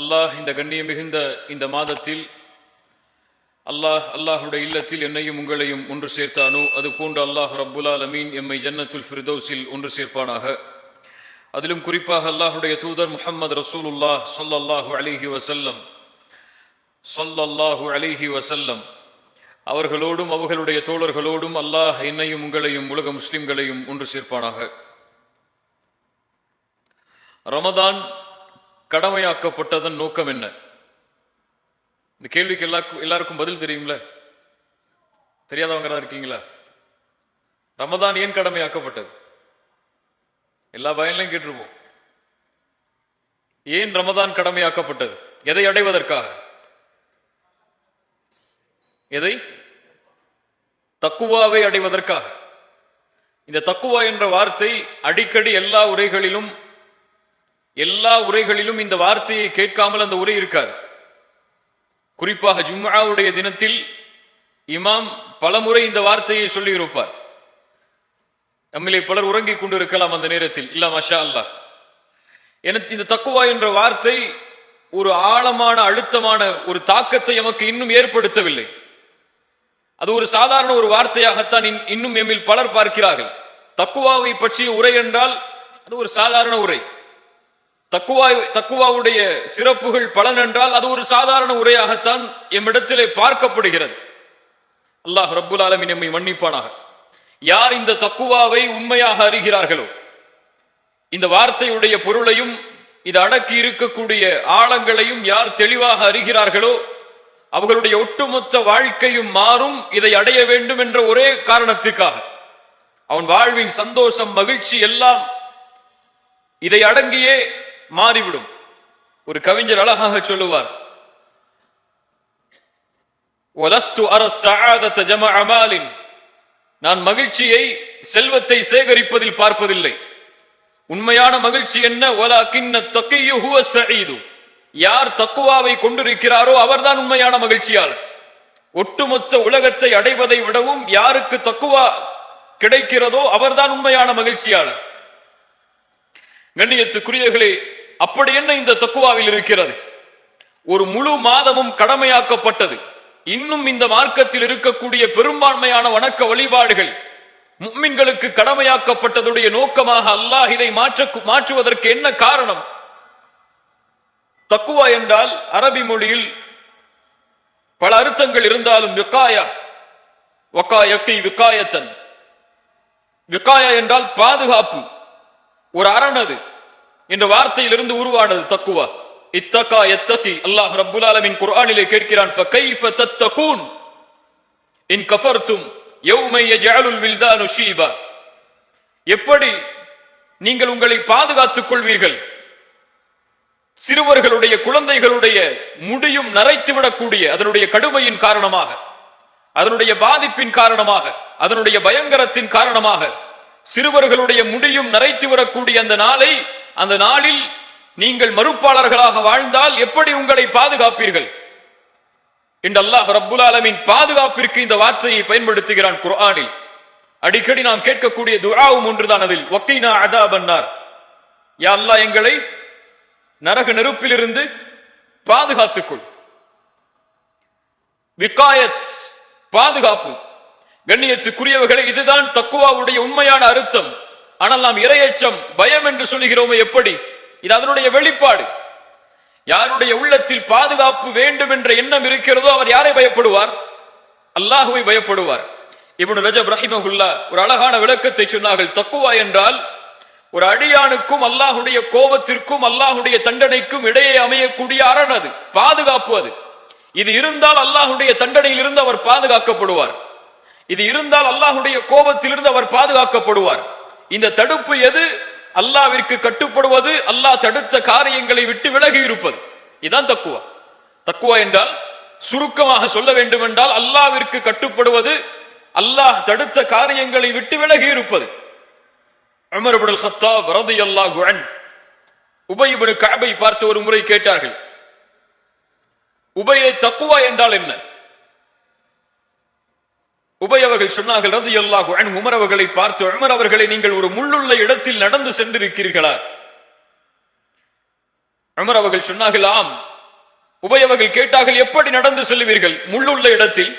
அல்லாஹ் இந்த கண்ணியம் மிகுந்த இந்த மாதத்தில் அல்லாஹுடைய இல்லத்தில் என்னையும் உங்களையும் ஒன்று சேர்த்தானோ அது போன்று அல்லாஹ் ரப்புல் ஆலமீன் எம்மை ஜன்னத்துல் ஃபிர்தௌஸில் ஒன்று சேர்ப்பானாக. அதிலும் குறிப்பாக அல்லாஹுடைய தூதர் முஹம்மது ரசூலுல்லாஹ் ஸல்லல்லாஹு அலைஹி வஸல்லம் அவர்களோடும் அவர்களுடைய தோழர்களோடும் அல்லாஹ் என்னையும் உங்களையும் உலக முஸ்லிம்களையும் ஒன்று சேர்ப்பானாக. ரமதான் கடமையாக்கப்பட்டதன் நோக்கம் என்ன? இந்த கேள்விக்கு எல்லாருக்கும் பதில் தெரியும்ல? தெரியாதவங்க இருக்கீங்களா? ரமதான் ஏன் கடமையாக்கப்பட்டது? எல்லா பயன்லையும் கேட்டிருப்போம். ஏன் ரமதான் கடமையாக்கப்பட்டது? எதை அடைவதற்காக? எதை? தக்குவாவை அடைவதற்காக. இந்த தக்குவா என்ற வார்த்தை அடிக்கடி எல்லா உரைகளிலும் இந்த வார்த்தையை கேட்காமல் அந்த உரை இருக்காது. குறிப்பாக ஜும்ஆவுடைய தினத்தில் இமாம் பலமுறை இந்த வார்த்தையை சொல்லி இருப்பார். நம்மிலே பலர் உறங்கிக் கொண்டு இருக்கலாம் அந்த நேரத்தில். இல்ல மஷா அல்லாஹ். எனக்கு இந்த தக்குவா என்ற வார்த்தை ஒரு ஆழமான அழுத்தமான ஒரு தாக்கத்தை எமக்கு இன்னும் ஏற்படுத்தவில்லை. அது ஒரு சாதாரண ஒரு வார்த்தையாகத்தான் இன்னும் எம்மில் பலர் பார்க்கிறார்கள். தக்குவாவை பற்றிய உரை என்றால் அது ஒரு சாதாரண உரை. தக்குவாவுடைய சிறப்புகள் பலன் என்றால் அது ஒரு சாதாரண உரையாகத்தான் எம்மிடத்திலே பார்க்கப்படுகிறது. அல்லாஹ் ரப்புல் ஆலமீன் எம்மை மன்னிப்பானாக. யார் இந்த தக்குவாவை உண்மையாக அறிகிறார்களோ, இந்த வார்த்தையுடைய பொருளையும் இது அடக்கி இருக்கக்கூடிய ஆழங்களையும் யார் தெளிவாக அறிகிறார்களோ அவர்களுடைய ஒட்டுமொத்த வாழ்க்கையும் மாறும். இதை அடைய வேண்டும் என்ற ஒரே காரணத்துக்காக அவன் வாழ்வின் சந்தோஷம் மகிழ்ச்சி எல்லாம் இதை அடங்கியே மாறிவிடும். ஒரு கவிஞர் அழகாக சொல்லுவார், நான் மகிழ்ச்சியை செல்வத்தை சேகரிப்பதில் பார்ப்பதில்லை. உண்மையான மகிழ்ச்சி என்ன? யார் தக்குவாவை கொண்டிருக்கிறாரோ அவர்தான் உண்மையான மகிழ்ச்சியாளர். ஒட்டுமொத்த உலகத்தை அடைவதை விடவும் யாருக்கு தக்குவா கிடைக்கிறதோ அவர்தான் உண்மையான மகிழ்ச்சியாளர். கண்ணியத்துக்குரியவர்களே, அப்படி என்ன இந்த தக்குவாவில் இருக்கிறது? ஒரு முழு மாதமும் கடமையாக்கப்பட்டது. இன்னும் இந்த மார்க்கத்தில் இருக்கக்கூடிய பெரும்பான்மையான வணக்க வழிபாடுகள் முஃமின்களுக்கு கடமையாக்கப்பட்டதுடைய நோக்கமாக அல்லாஹ் இதை மாற்றுவதற்கு என்ன காரணம்? தக்குவா என்றால் அரபி மொழியில் பல அர்த்தங்கள் இருந்தாலும் விகாயா என்றால் பாதுகாப்பு, ஒரு அரணது என்ற வார்த்தையிலிருந்து உருவானது தக்குவா. இத்தகா யத்தகி. அல்லாஹ் ரப்புல் ஆலமீன் குர்ஆனிலே கேட்கிறான், ஃபகைஃப தத்தகூன் இன் கஃபர்தும் யௌம யஜஅலுல் வில்தானு ஷீபா. எப்படி நீங்கள் உங்களை பாதுகாத்துக் கொள்வீர்கள்? சிறுவர்களுடைய குழந்தைகளுடைய முடியும் நரைத்து விடக்கூடிய அதனுடைய கடுமையின் காரணமாக, அதனுடைய பாதிப்பின் காரணமாக, அதனுடைய பயங்கரத்தின் காரணமாக சிறுவர்களுடைய முடியும் நரைத்து விடக்கூடிய அந்த நாளில் நீங்கள் மறுப்பாளர்களாக வாழ்ந்தால் எப்படி உங்களை பாதுகாப்பீர்கள் என்று அல்லாஹ் ரப்புல் ஆலமீன் பாதுகாப்பிற்கு இந்த வார்த்தையை பயன்படுத்துகிறான் குர்ஆனில். அடிக்கடி நாம் கேட்கக்கூடிய துஆவும் ஒன்றுதான் அதில். வக்கீனா அதாபன்னார். யா அல்லாஹ், எங்களை நரக நெருப்பிலிருந்து பாதுகாத்துக்கொள். விகாயத், பாதுகாப்பு. கண்ணியத்துக்குரியவர்களே, இதுதான் தக்குவாவுடைய உண்மையான அர்த்தம். ஆனால் நாம் இரையச்சம், பயம் என்று சொல்லுகிறோமே, எப்படி? இது அதனுடைய வெளிப்பாடு. யாருடைய உள்ளத்தில் பாதுகாப்பு வேண்டும் என்ற எண்ணம் இருக்கிறதோ அவர் யாரை பயப்படுவார்? அல்லாஹுவை பயப்படுவார். இப்னு ரஜப் ரஹிமஹுல்லாஹ் ஒரு அழகான விளக்கத்தை சொன்னார்கள். தக்குவா என்றால் ஒரு அடியானுக்கும் அல்லாஹுடைய கோபத்திற்கும் அல்லாஹுடைய தண்டனைக்கும் இடையே அமையக்கூடிய அரண், அது பாதுகாப்பு. அது இது இருந்தால் அல்லாஹுடைய தண்டனையில் இருந்து அவர் பாதுகாக்கப்படுவார். இது இருந்தால் அல்லாஹுடைய கோபத்திலிருந்து அவர் பாதுகாக்கப்படுவார். இந்த தடுப்பு எது? அல்லாஹ்விற்கு கட்டுப்படுவது, அல்லாஹ் தடுத்த காரியங்களை விட்டு விலகி இருப்பது. இதுதான் தக்குவா. தக்குவா என்றால் சுருக்கமாக சொல்ல வேண்டும் என்றால் அல்லாஹ்விற்கு கட்டுப்படுவது, அல்லாஹ் தடுத்த காரியங்களை விட்டு விலகி இருப்பது. உமர் இப்னுல் கத்தாப் ரலியல்லாஹு அன்ஹு உபய் இப்னு கஅபை பார்த்து ஒரு முறை கேட்டார்கள், உபயே, தக்குவா என்றால் என்ன? உபய் அவர்கள் சொன்னார்கள் ரலியல்லாஹு அன்ஹு உமர் அவர்களை பார்த்து, உமர் அவர்களை, நீங்கள் ஒரு முள்ளுள்ள இடத்தில் நடந்து சென்றிருக்கிறீர்களா? உமர் அவர்கள் சொன்னார்கள், ஆம். உபயவர்கள் கேட்டார்கள், எப்படி நடந்து செல்வீர்கள்? முள்ளுள்ள இடத்தில்.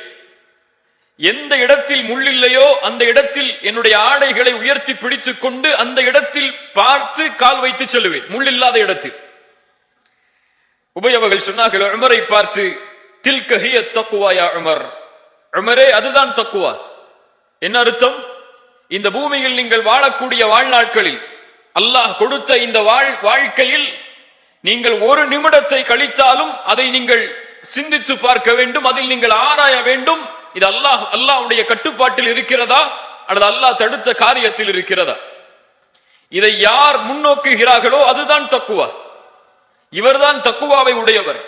எந்த இடத்தில் முள்ளில்லையோ அந்த இடத்தில் என்னுடைய ஆடைகளை உயர்த்தி பிடித்துக் கொண்டு அந்த இடத்தில் பார்த்து கால் வைத்து செல்லுவேன், முள்ளில்லாத இடத்தில். உபயவர்கள் சொன்னார்கள் உமரை பார்த்து, தில்க ஹிய தக்வா யா உமர், உமரே அதுதான் தக்குவா. என்ன அர்த்தம்? இந்த பூமியில் நீங்கள் வாழக்கூடிய வாழ்நாட்களில் அல்லாஹ் கொடுத்த இந்த வாழ்க்கையில் நீங்கள் ஒரு நிமிடத்தை கழித்தாலும் அதை நீங்கள் சிந்தித்து பார்க்க வேண்டும், அதில் நீங்கள் ஆராய வேண்டும், இது அல்லாஹ்வுடைய கட்டுப்பாட்டில் இருக்கிறதா அல்லது அல்லாஹ் தடுத்த காரியத்தில் இருக்கிறதா? இதை யார் முன்னோக்குகிறார்களோ அதுதான் தக்குவா. இவர்தான் தக்குவாவை உடையவர்.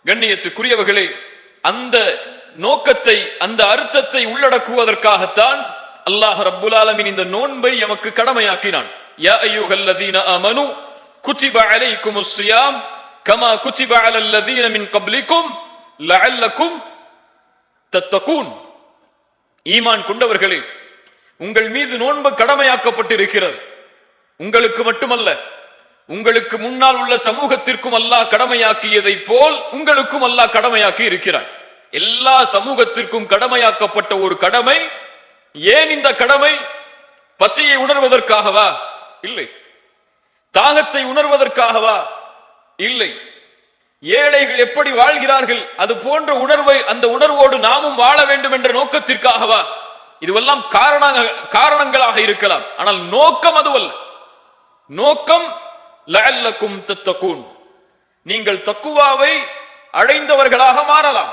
கண்ணியத்துக்குரியவர்களே, அந்த நோக்கத்தை அந்த அர்த்தத்தை உள்ளடக்குவதற்காகத்தான் அல்லாஹ் ரப்புல் ஆலமீன் இந்த நோன்பை எமக்கு கடமையாக்கினான். யா அய்யுஹல்லதீன ஆமனு குதிப அலைக்குமுஸ் ஸியாம் கமா குதிப அலல்லதீன மின் கப்லிக்கும் லஅல்லக்கும் தத்தகூன். ஈமான் கொண்டவர்களே, உங்கள் மீது நோன்பு கடமையாக்கப்பட்டிருக்கிறது. உங்களுக்கு மட்டுமல்ல, உங்களுக்கு முன்னால் உள்ள சமூகத்திற்கும் அல்லாஹ் கடமையாக்கியதை போல் உங்களுக்கும் அல்லாஹ் கடமையாக்கி இருக்கிறார். எல்லா சமூகத்திற்கும் கடமையாக்கப்பட்ட ஒரு கடமை. ஏன் இந்த கடமை? பசியை உணர்வதற்காகவா? இல்லை. தாகத்தை உணர்வதற்காகவா? இல்லை. ஏழைகள் எப்படி வாழ்கிறார்கள் அது போன்ற உணர்வை, அந்த உணர்வோடு நாமும் வாழ வேண்டும் என்ற நோக்கத்திற்காகவா? இதுவெல்லாம் காரணங்களாக இருக்கலாம், ஆனால் நோக்கம் அதுவல்ல. நோக்கம் லஅல்லக்கும் தத்தகூன், நீங்கள் தக்குவாவை அடைந்தவர்களாக மாறலாம்.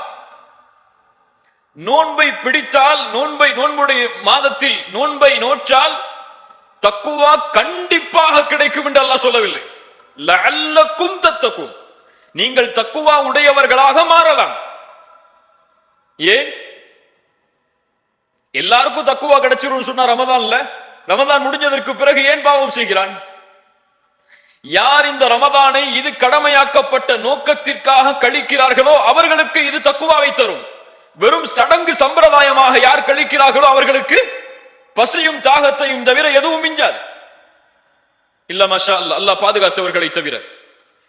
நோன்பை பிடித்தால், நோன்புடைய மாதத்தில் நோன்பை நோற்றால் தக்குவா கண்டிப்பாக கிடைக்கும் என்று அல்லாஹ் சொல்லவில்லை. லஅல்லக்கும் தத்தகூன், நீங்கள் தக்குவா உடையவர்களாக மாறலாம். ஏன் எல்லாருக்கும் தக்குவா கிடைச்சிரும் சொன்னா ரமதான்ல? ரமதான் முடிஞ்சதற்கு பிறகு ஏன் பாவம் செய்கிறான்? யார் இந்த ரமதானை இது கடமையாக்கப்பட்ட நோக்கத்திற்காக கழிக்கிறார்களோ அவர்களுக்கு இது தக்குவாவை தரும். வெறும் சடங்கு சம்பிரதாயமாக யார் கழிக்கிறார்களோ அவர்களுக்கு பசியும் தாகத்தையும் தவிர எதுவும் மிஞ்சாது. இல்ல மாஷா அல்லாஹ், அல்லாஹ் பாதுகாத்தவர்களை தவிர.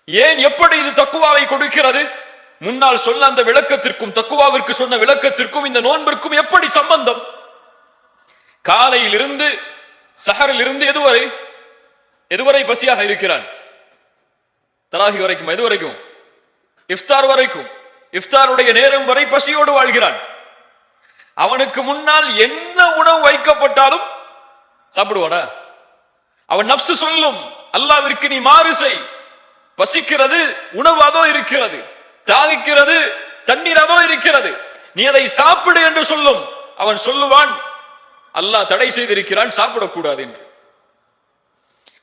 ஏன், எப்படி இது தக்குவாவை கொடுக்கிறது? முன்னால் சொன்ன அந்த விளக்கத்திற்கும் தக்குவாவிற்கு சொன்ன விளக்கத்திற்கும் இந்த நோன்பிற்கும் எப்படி சம்பந்தம்? காலையில் இருந்து சஹரில் இருந்து எதுவரை பசியாக இருக்கிறான்? தராகி வரைக்கும். எது வரைக்கும்? இஃப்தார் வரைக்கும். இஃப்தாருடைய நேரம் வரை பசியோடு வாழ்கிறான். அவனுக்கு முன்னால் என்ன உணவு வைக்கப்பட்டாலும் சாப்பிடுவானா? அவன் நப்சு சொல்லும், அல்லாஹ்விற்கு நீ மாறு செய். பசிக்கிறது, உணவு அதோ இருக்கிறது. தாகிக்கிறது, தண்ணீர் அதோ இருக்கிறது. நீ அதை சாப்பிடு என்று சொல்லும். அவன் சொல்லுவான், அல்லாஹ் தடை செய்திருக்கிறான், சாப்பிடக்கூடாது என்று.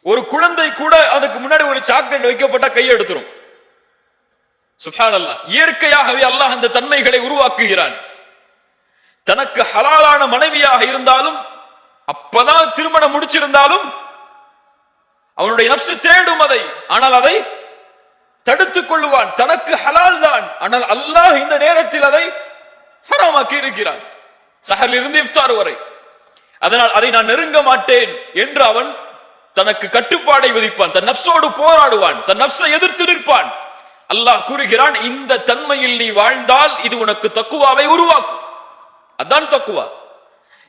ஒரு குழந்தை கூட அதுக்கு முன்னாடி ஒரு சாக்லேட் வைக்கப்பட்ட கையை எடுத்துரும். சுப்ஹானல்லாஹ், இயற்கையாகவே அல்லாஹ் அந்த தன்மைகளை உருவாக்குகிறான். தனக்கு ஹலாலான மனைவியாக இருந்தாலும், அப்பதான் திருமணம் முடிச்சிருந்தாலும் அவனுடைய நப்சு தேடும் அதை, ஆனால் அதை தடுத்துக் கொள்ளுவான். தனக்கு ஹலால் தான், ஆனால் அல்லாஹ் இந்த நேரத்தில் அதை ஹராமாக்கி இருக்கிறான், சஹரில் இருந்து இஃப்தார் வரை. அதனால் அதை நான் நெருங்க மாட்டேன் என்று அவன் தனக்கு கட்டுப்பாடை விதிப்பான், தன் நப்சோடு போராடுவான், தன் நப்சை எதிர்த்து நிற்பான். அல்லாஹ் கூறுகிறான், இந்த தன்மையில் நீ வாழ்ந்தால் இது உனக்கு தக்குவாவை உருவாக்கும். அதான் தக்குவா.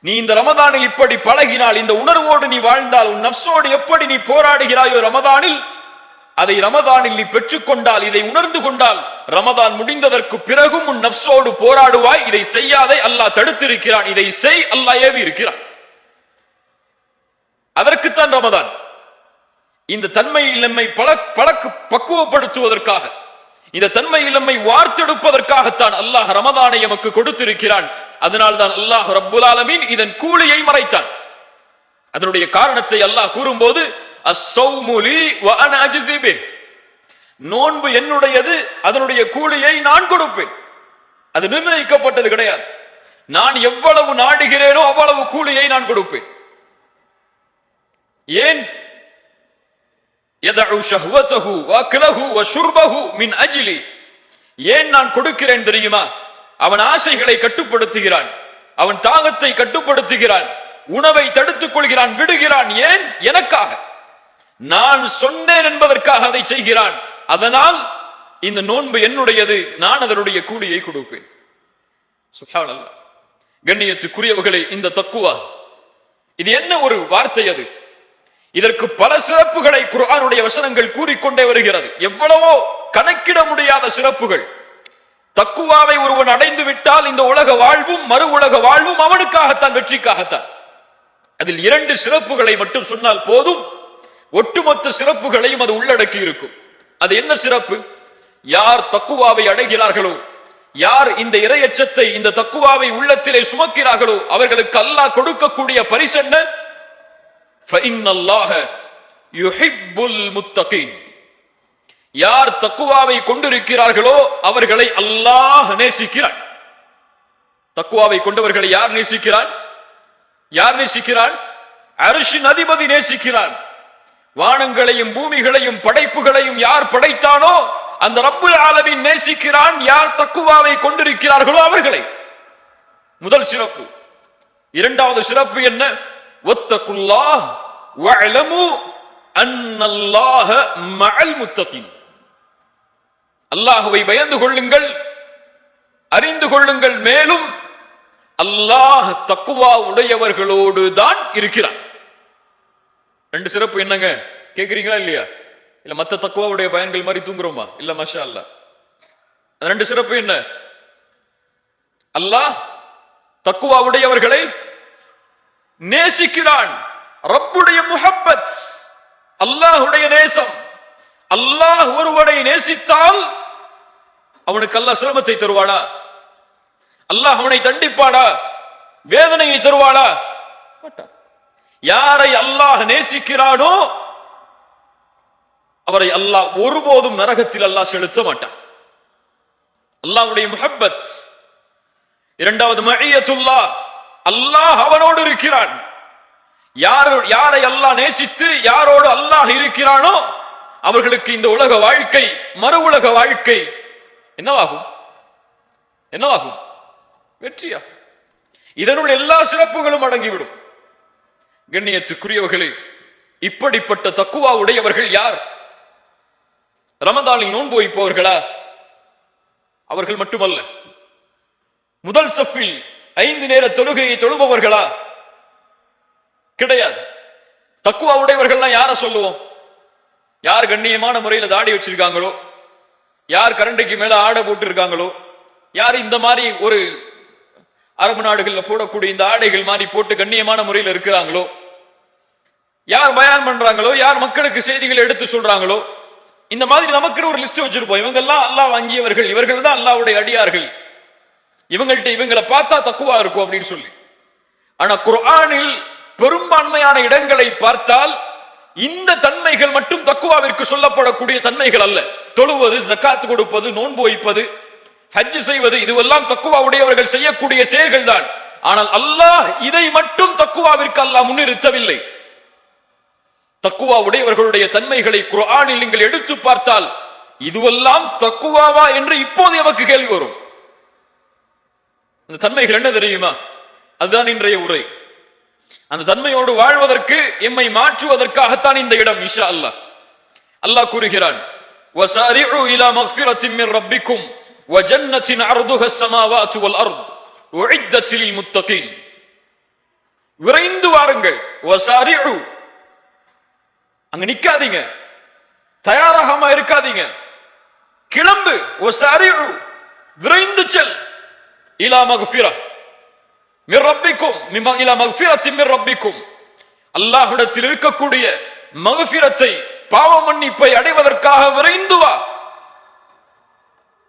நீ இந்த ரமதானில் இப்படி பழகினால், இந்த உணர்வோடு நீ வாழ்ந்தால், உன் நப்சோடு எப்படி நீ போராடுகிறாயோ ரமதானில், அதை ரமதானில் நீ பெற்றுக்கொண்டால், இதை உணர்ந்து கொண்டால், ரமதான் முடிந்ததற்கு பிறகும் உன் நப்சோடு போராடுவாய். இதை செய்யாதே, அல்லாஹ் தடுத்திருக்கிறான், இதை செய், அல்லாஹ் ஏவி இருக்கிறான். அதற்குத்தான் ரமதான். இந்த தன்மையில் நம்மை பக்குவப்படுத்துவதற்காக, இந்த தன்மையில் நம்மை வார்த்தெடுப்பதற்காகத்தான் அல்லாஹ் ரமதானை நமக்கு கொடுத்திருக்கிறான். அதனால் தான் அல்லாஹ் ரப்புல் ஆலமீன் இதன் கூலியை மறைத்தான். அதனுடைய காரணத்தை அல்லாஹ் கூறும்போது, அஸ்ஸௌமு லீ வ அனா அஜ்ஸி பிஹ், நோன்பு என்னுடையது, அதனுடைய கூலியை நான் கொடுப்பேன். அது நிர்ணயிக்கப்பட்டது கிடையாது. நான் எவ்வளவு நாடுகிறேனோ அவ்வளவு கூலியை நான் கொடுப்பேன். ஏன்? யதஉ ஷஹ்வதஹு வ அக்லஹு வ ஷுர்பஹு மின் அஜ்லி. ஏன் நான் கொடுக்கிறேன் தெரியுமா? அவன் ஆசைகளை கட்டுப்படுத்துகிறான், அவன் தாகத்தை கட்டுப்படுத்துகிறான், உணவை தடுத்துக் கொள்கிறான், விடுகிறான். ஏன்? எனக்காக. நான் சொன்னேன் என்பதற்காக அதை செய்கிறான். அதனால் இந்த நோன்பு என்னுடையது, நான் அதனுடைய கூலியை கொடுப்பேன். சுப்ஹானல்லாஹ். கண்ணியத்துக்குரியவர்களே, இந்த தக்குவா இது என்ன ஒரு வார்த்தை? அது இதற்கு பல சிறப்புகளை குர்ஆனுடைய வசனங்கள் கூறிக்கொண்டே வருகிறது. எவ்வளவோ கணக்கிட முடியாத சிறப்புகள். தக்குவாவை ஒருவன் அடைந்து விட்டால் இந்த உலக வாழ்வும் மறு உலக வாழ்வும் அவனுக்காகத்தான், வெற்றிக்காகத்தான். அதில் 2 சிறப்புகளை மட்டும் சொன்னால் போதும், ஒட்டுமொத்த சிறப்புகளையும் அது உள்ளடக்கி இருக்கும். அது என்ன சிறப்பு? யார் தக்குவாவை அடைகிறார்களோ, யார் இந்த இறையச்சத்தை, இந்த தக்குவாவை உள்ளத்திலே சுமக்கிறார்களோ, அவர்களுக்கு அல்லாஹ் கொடுக்கக்கூடிய பரிசு என்ன? ஃபஇன்னல்லாஹ யுஹிப்புல் முத்தகீன். யார் தக்குவாவை கொண்டிருக்கிறார்களோ அவர்களை அல்லாஹ் நேசிக்கிறான். தக்குவாவை கொண்டவர்களை யார் நேசிக்கிறான்? யார் நேசிக்கிறான்? அர்ஷின் அதிபதி நேசிக்கிறான். வானங்களையும் பூமிகளையும் படைப்புகளையும் யார் படைத்தானோ அந்த ரப்புல் ஆலமீன் நேசிக்கிறான் யார் தக்குவாவை கொண்டிருக்கிறார்களோ அவர்களை. முதல் சிறப்பு. இரண்டாவது சிறப்பு என்ன? வத்தகுல்லாஹ் வஅலமு அன்னல்லாஹ மஅல் முத்தகீன். அல்லாஹ்வை பயந்து கொள்ளுங்கள், அறிந்து கொள்ளுங்கள், மேலும் அல்லாஹ் தக்குவா உடையவர்களோடு தான் இருக்கிறான். 2 சிறப்பு என்னங்க கேக்குறீங்களா இல்லையா? இல்ல மத்த தக்குவாவுடைய பயன்கள் மாதிரி தூங்குறோமா? இல்ல, மாஷா அல்லாஹ். 2 சிறப்பு என்ன? அல்லாஹ் தக்குவா உடையவர்களை நேசிக்கிறான். ரப்புடைய முஹப்பத், அல்லாஹ்வுடைய நேசம். அல்லாஹ் ஒருவனை நேசித்தால் அவனுக்கு அல்லாஹ் சிரமத்தை தருவானா? அல்லாஹ் அவனை தண்டிப்பானா? வேதனையை தருவானா? யாரை அல்லாஹ் நேசிக்கிறானோ அவரை அல்லாஹ் ஒருபோதும் நரகத்தில் அல்லாஹ் செலுத்த மாட்டான். அல்லாஹ்வுடைய முஹப்பத். இரண்டாவது மஇயத்துல்லாஹ், அல்லாஹ் அவனோடு இருக்கிறான். யாரை அல்லாஹ் நேசித்து யாரோடு அல்லாஹ் இருக்கிறானோ அவர்களுக்கு இந்த உலக வாழ்க்கை மறு உலக வாழ்க்கை என்னவாகும்? என்னவாகும்? வெற்றியா? இதனுள் எல்லா சிறப்புகளும் அடங்கிவிடும். கண்ணியத்துக்குரியவர்களே, இப்படிப்பட்ட தக்குவா உடையவர்கள் யார்? ரமதானில் நோன்பு வைப்பவர்களா? அவர்கள் மட்டுமல்ல. முதல் சஃபில் 5 நேர தொழுகையை தொழுபவர்களா? கிடையாது. தக்குவா உடையவர்கள் யார சொல்லுவோம்? யார் கண்ணியமான முறையில தாடி வச்சிருக்காங்களோ, யார் கரண்டைக்கு மேல ஆடை போட்டு இருக்காங்களோ, யார் இந்த மாதிரி ஒரு அரபு நாடுகள்ல போடக்கூடிய இந்த ஆடைகள் மாதிரி போட்டு கண்ணியமான முறையில் இருக்கிறாங்களோ, யார் பயான் பண்றாங்களோ, யார் மக்களுக்கு செய்திகள் எடுத்து சொல்றாங்களோ, இந்த மாதிரி நமக்கு ஒரு லிஸ்ட் வச்சிருப்போம். இவங்க எல்லாம் அல்லாஹ் வாங்கியவர்கள், இவர்கள் தான் அல்லாஹ்வுடைய அடியார்கள், இவங்கள்ட்ட இவங்களை பார்த்தா தக்குவா இருக்கும் அப்படின்னு சொல்லி. ஆனா குர்ஆனில் பெரும்பான்மையான இடங்களை பார்த்தால் இந்த தன்மைகள் மட்டும் தக்குவாவிற்கு சொல்லப்படக்கூடிய தன்மைகள் அல்ல. தொழுவது, ஜகாத் கொடுப்பது, நோன்பு வைப்பது, ஹஜ் செய்வது, இதுவெல்லாம் தக்குவா உடையவர்கள் செய்யக்கூடிய செயல்கள் தான். ஆனால் அல்லாஹ் இதை மட்டும் தக்குவாவிற்கு அல்லாஹ் முன்னிறுத்தவில்லை. தக்குவா உடையவர்களுடைய தன்மைகளை குர்ஆனில் நீங்கள் எடுத்து பார்த்தால் இதுவெல்லாம் தக்குவாவா என்று இப்போது எமக்கு கேள்வி வரும். அந்த தன்மைகள் என்ன தெரியுமா? அதுதான் இன்றைய உரை. அந்த தன்மையோடு வாழ்வதற்கு, எம்மை மாற்றுவதற்காகத்தான் இந்த இடம். இன்ஷா அல்லாஹ். அல்லாஹ் கூறுகிறான், வஸாரிஉ இலா மக்ஃபிரத்தின் மின் ரப்பிக்கும் வ ஜன்னத்தின் அர்துஹா ஸமாவாத்து வல் அர்த் உஇத்தத் லில் முத்தகீன். விரைந்து வாருங்கள். வஸாரிஉ, அங்க நிக்காதீங்க, தயாராகாம இருக்காதீங்க, கிளம்பு. வஸாரிஉ, விரைந்து செல். இலா மக்ஃபிரா மிர் ரப்பிக்கும், இலா மக்ஃபிரத்தின் மிர் ரப்பிக்கும், அல்லாஹ்விடத்தில் இருக்கக்கூடிய மக்ஃபிரத்தை, பாவ மன்னிப்பை அடைவதற்காக விரைந்து வா.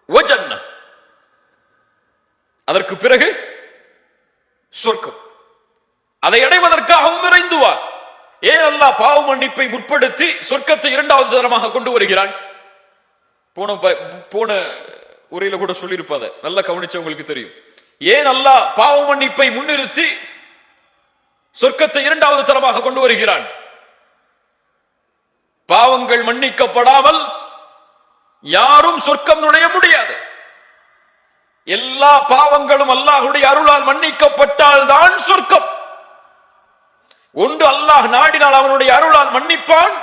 வ ஜன்னah, அதற்கு பிறகு சொர்க்கம், அதை அடைவதற்காகவும் விரைந்து வா. ஏன் அல்லாஹ் பாவ மன்னிப்பை முற்படுத்தி சொர்க்கத்தை 2வது தரமாக கொண்டு வருகிறான்? போன உரையில கூட சொல்லியிருப்பாத, நல்லா கவனிச்சவங்களுக்கு தெரியும். ஏன் அல்லாஹ் பாவ மன்னிப்பை முன்னிறுத்தி சொர்க்கத்தை 2வது தரமாக கொண்டு வருகிறான்? பாவங்கள் மன்னிக்கப்படாமல் யாரும் சொர்க்கம் நுழைய முடியாது. எல்லா பாவங்களும் அல்லாஹ்வுடைய அருளால் மன்னிக்கப்பட்டால் தான் சொர்க்கம். ஒன்று அல்லாஹ் நாடினால் அவனுடைய அருளால் மன்னிப்பான்,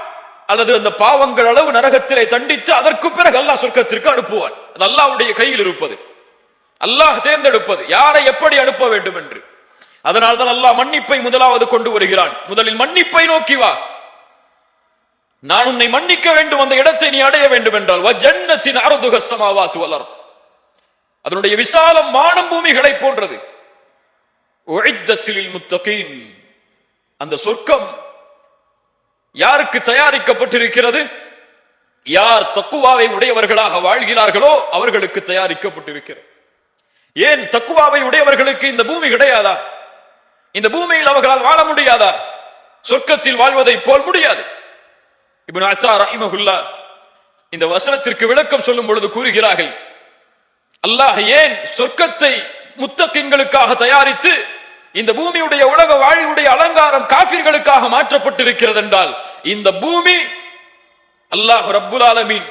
அல்லது அந்த பாவங்கள் அளவு நரகத்திலே தண்டித்து அதற்கு பிறகு அல்லாஹ் சொர்க்கத்திற்கு அனுப்புவான். அது அல்லாஹ்வுடைய கையில் இருப்பது. அல்லாஹ் தேர்ந்தெடுப்பது யாரை எப்படி அனுப்ப வேண்டும் என்று. அதனால்தான் அல்லாஹ் மன்னிப்பை முதலாவது கொண்டு வருகிறான். முதலில் மன்னிப்பை நோக்கி வா, நான் உன்னை மன்னிக்க வேண்டும், அந்த இடத்தை நீ அடைய வேண்டும் என்றால் வஜன்னத்தின் அர்துஹ ஸமாவாத்து வல் அர்த், அதனுடைய விசாலம் வானம் பூமிகளை போன்றது. உஇத்தத் லில் முத்தகீன், அந்த சொர்க்கம் யாருக்கு தயாரிக்கப்பட்டிருக்கிறது? யார் தக்குவாவை உடையவர்களாக வாழ்கிறார்களோ அவர்களுக்கு தயாரிக்கப்பட்டிருக்கிறது. ஏன் தக்குவாவை உடையவர்களுக்கு இந்த பூமி கிடையாதா? இந்த பூமியில் அவர்களால் வாழ முடியாதா? சொர்க்கத்தில் வாழ்வதை போல் முடியாது. இப்னு அத்தா ரஹிமஹுல்லாஹ் இந்த வசனத்திற்கு விளக்கம் சொல்லும் பொழுது கூறுகிறார்கள், அல்லாஹ் ஏன் சொர்க்கத்தை முத்தகின்களுக்காக தயாரித்து இந்த பூமியுடைய உலக வாழ்வுடைய அலங்காரம் காஃபிர்களுக்காக மாற்றப்பட்டிருக்கிறது என்றால், இந்த பூமி அல்லாஹ் ரப்புல் ஆலமீன்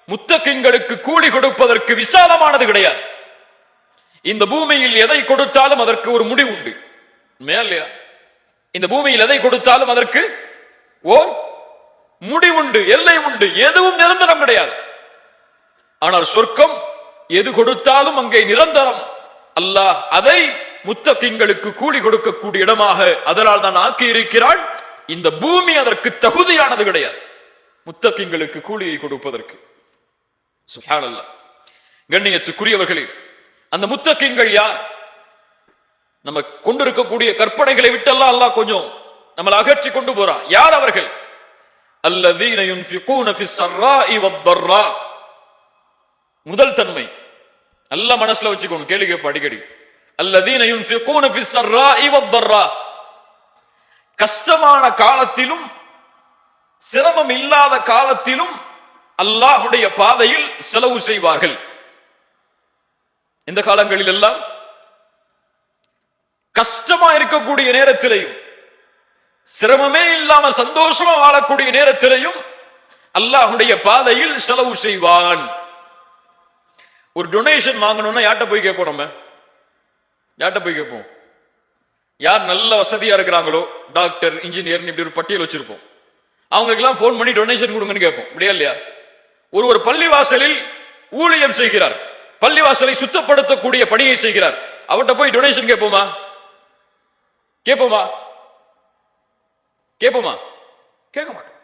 முத்தகின்களுக்கு கூலி கொடுப்பதற்கு விசாலமானது கிடையாது. இந்த பூமியில் எதை கொடுத்தாலும் அதற்கு ஒரு முடிவு உண்டு. இல்லையா? இந்த பூமியில் எதை கொடுத்தாலும் அதற்கு ஓர் முடிவுண்டு, எல்லை உண்டு, எதுவும் நிரந்தரம் கிடையாது. ஆனால் சொர்க்கம் எது கொடுத்தாலும் அங்கே நிரந்தரம். அல்லாஹ் அதை முத்தகின்களுக்கு கூலி கொடுக்கக்கூடிய இடமாக அதனால் தான் ஆக்கி இருக்கிறான். இந்த பூமி அதற்கு தகுதியானது கிடையாது முத்தகின்களுக்கு கூலியை கொடுப்பதற்கு. சுப்ஹானல்லாஹ். கண்ணியத்துக்குரியவர்களே, அந்த முத்தகின்கள் யார்? நம்ம கொண்டிருக்கக்கூடிய கற்பனைகளை விட்டெல்லாம் அல்லாஹ் கொஞ்சம் நம்மளை அகற்றி கொண்டு போறான். யார் அவர்கள்? அல்லதீன யுன்ஃபிகூன ஃபிஸ் ஸர்ராஇ வத்-தர்ரா. முதல் தன்மை நல்ல மனசுல வச்சுக்கோங்க, கேள்வி கேட்ப அடிக்கடி. அல்லதீன யுன்ஃபிகூன ஃபிஸ் ஸர்ராஇ வத்-தர்ரா, கஷ்டமான காலத்திலும் சிரமம் இல்லாத காலத்திலும் அல்லாஹ்வுடைய பாதையில் செலவு செய்வார்கள். இந்த காலங்களில் எல்லாம் கஷ்டமா இருக்கக்கூடிய நேரத்திலையும் சிரமமே இல்லாம சந்தோஷமா வாழக்கூடிய நேரத்திலையும் அல்லாஹ்வுடைய பாதையில் செலவு செய்வான். ஒரு டொனேஷன் வாங்கணும்னா யார்கிட்ட போய் கேட்போம்? நம்ம யார்கிட்ட போய் கேட்போம்? யார் நல்ல வசதியா இருக்கிறாங்களோ, டாக்டர், இன்ஜினியர், இப்படி ஒரு பட்டியல் வச்சிருப்போம். அவங்களுக்கு எல்லாம் போன் பண்ணி டொனேஷன் கொடுங்கன்னு கேட்போம். முடியா இல்லையா? ஒரு பள்ளிவாசலில் ஊழியம் செய்கிறார், பள்ளிவாசலை சுத்தப்படுத்தக்கூடிய பணியை செய்கிறார், அவர்கிட்ட போய் டொனேஷன் கேட்போமா? கேட்போமா? கேட்போமா? கேட்க மாட்டோம்.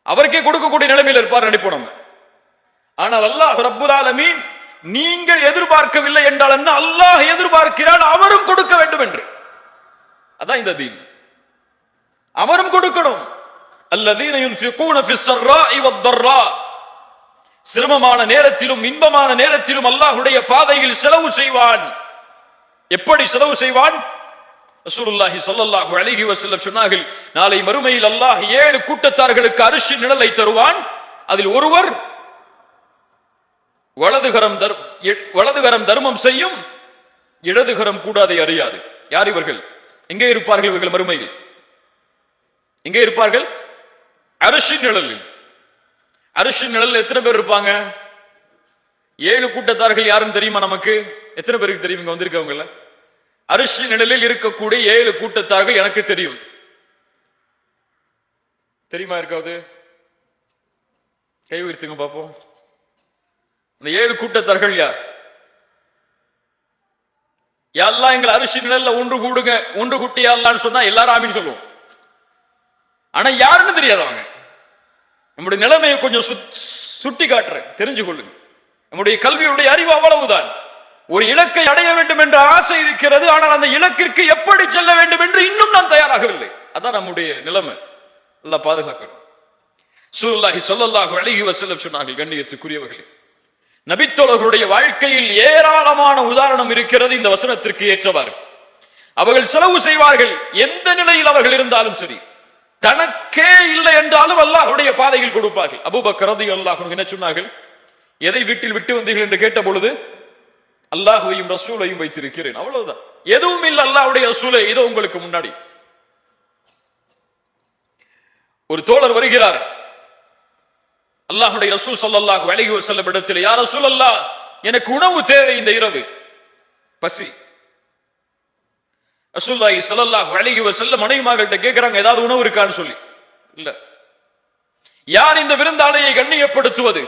அவருக்கே கொடுக்கக்கூடிய நிலைமையில் இருப்பார் நினைப்போம் நம்ம. ஆனால் அல்லாஹ் ரப்புல் ஆலமீன் நீங்கள் எதிர்பார்க்கவில்லை என்றால் என்ன, அல்லாஹ் எதிர்பார்க்கிறான் அவரும் கொடுக்க வேண்டும் என்று. அதான் இந்த தீன். அவரும் கொடுக்கணும். அல்லதீன யுன்ஃபிகூன ஃபிஸ் ஸர்ராஇ வத்-தர்ரா, சிரமமான நேரத்திலும் இன்பமான நேரத்திலும் அல்லாஹ்வுடைய பாதையில் செலவு செய்வான். எப்படி செலவு செய்வான்? ரசூலுல்லாஹி ஸல்லல்லாஹு அலைஹி வஸல்லம் சொன்னார்கள், நாளை மறுமையில் அல்லாஹ் 7 கூட்டத்தார்களுக்கு அர்ஷின் நிழலை தருவான். அதில் ஒருவர் வலதுகரம் தர்மம் செய்யும், இடதுகரம் கூட அதை அறியாது. யார் இவர்கள்? எங்கே இருப்பார்கள் இவர்கள் மறுமையில்? எங்கே இருப்பார்கள்? அர்ஷின் நிழலில். அர்ஷின் நிழலில் எத்தனை பேர் இருப்பாங்க? 7 கூட்டத்தார்கள் யாருன்னு தெரியுமா நமக்கு? எத்தனை பேருக்கு தெரியும் இங்க வந்திருக்கவங்கள? அர்ஷின் நிழலில் இருக்கக்கூடிய 7 கூட்டத்தார்கள் எனக்கு தெரியும். தெரியுமா இருக்காது? கை உயர்த்துங்க பார்ப்போம். இந்த 7 கூட்டத்தார்கள் யார்? யாரெல்லாம் எங்களை அரிசி நிழல்ல ஒன்று கூடுங்க, ஒன்று குட்டியாலான்னு சொன்னா எல்லாரும் ஆமின்னு சொல்லுவோம். ஆனா யாருன்னு தெரியாது அவங்க. நம்முடைய நிலைமையை கொஞ்சம் சுட்டி காட்டுறேன், தெரிஞ்சு கொள்ளுங்க. நம்முடைய கல்வியுடைய அறிவு அவ்வளவுதான். ஒரு இலக்கை அடைய வேண்டும் என்ற ஆசை இருக்கிறது, ஆனால் அந்த இலக்கிற்கு எப்படி செல்ல வேண்டும் என்று இன்னும் நான் தயாராகவில்லை. அதான் நம்முடைய நிலைமை. அல்லாஹ் பாதுகாக்கணும். ரசூலுல்லாஹி ஸல்லல்லாஹு அலைஹி வஸல்லம் சொன்னார்கள், கண்ணியத்துக்குரியவர்களே, நபித்தோழர்களுடைய வாழ்க்கையில் ஏராளமான உதாரணம் இருக்கிறது இந்த வசனத்திற்கு ஏற்றவாறு. அவர்கள் செலவு செய்வார்கள், எந்த நிலையில் அவர்கள் இருந்தாலும் சரி. தனக்கே இல்லை என்றாலும் அல்லாஹ்வுடைய பாதையில் கொடுப்பார்கள். அபூபக்கர் ரலியல்லாஹு அன்ஹு என்ன சொன்னார்கள்? எதை வீட்டில் விட்டு வந்தீர்கள் என்று கேட்ட பொழுது, அல்லாஹ்வையும் ரசூலையும் வைத்திருக்கிறேன், அவ்வளவுதான். எதுவும் இல்லை, அல்லாஹ்வுடைய ரசூலை இதோ உங்களுக்கு முன்னாடி. ஒரு தோழர் வருகிறார், அல்லாஹ்வுடைய ரசூல் ஸல்லல்லாஹு அலைஹி வஸல்லம் இடத்தில், யா ரசூலல்லாஹ், எனக்கு உணவு தேவை, இந்த இரவு பசி. ரசூலுல்லாஹி ஸல்லல்லாஹு அலைஹி வஸல்லம் மனைவிமார்கள்ட்ட கேக்குறாங்க, ஏதாவது உணவு இருக்கான்னு சொல்லி. இல்ல. யார் இந்த விருந்தாளையை கண்ணியப்படுத்துவது?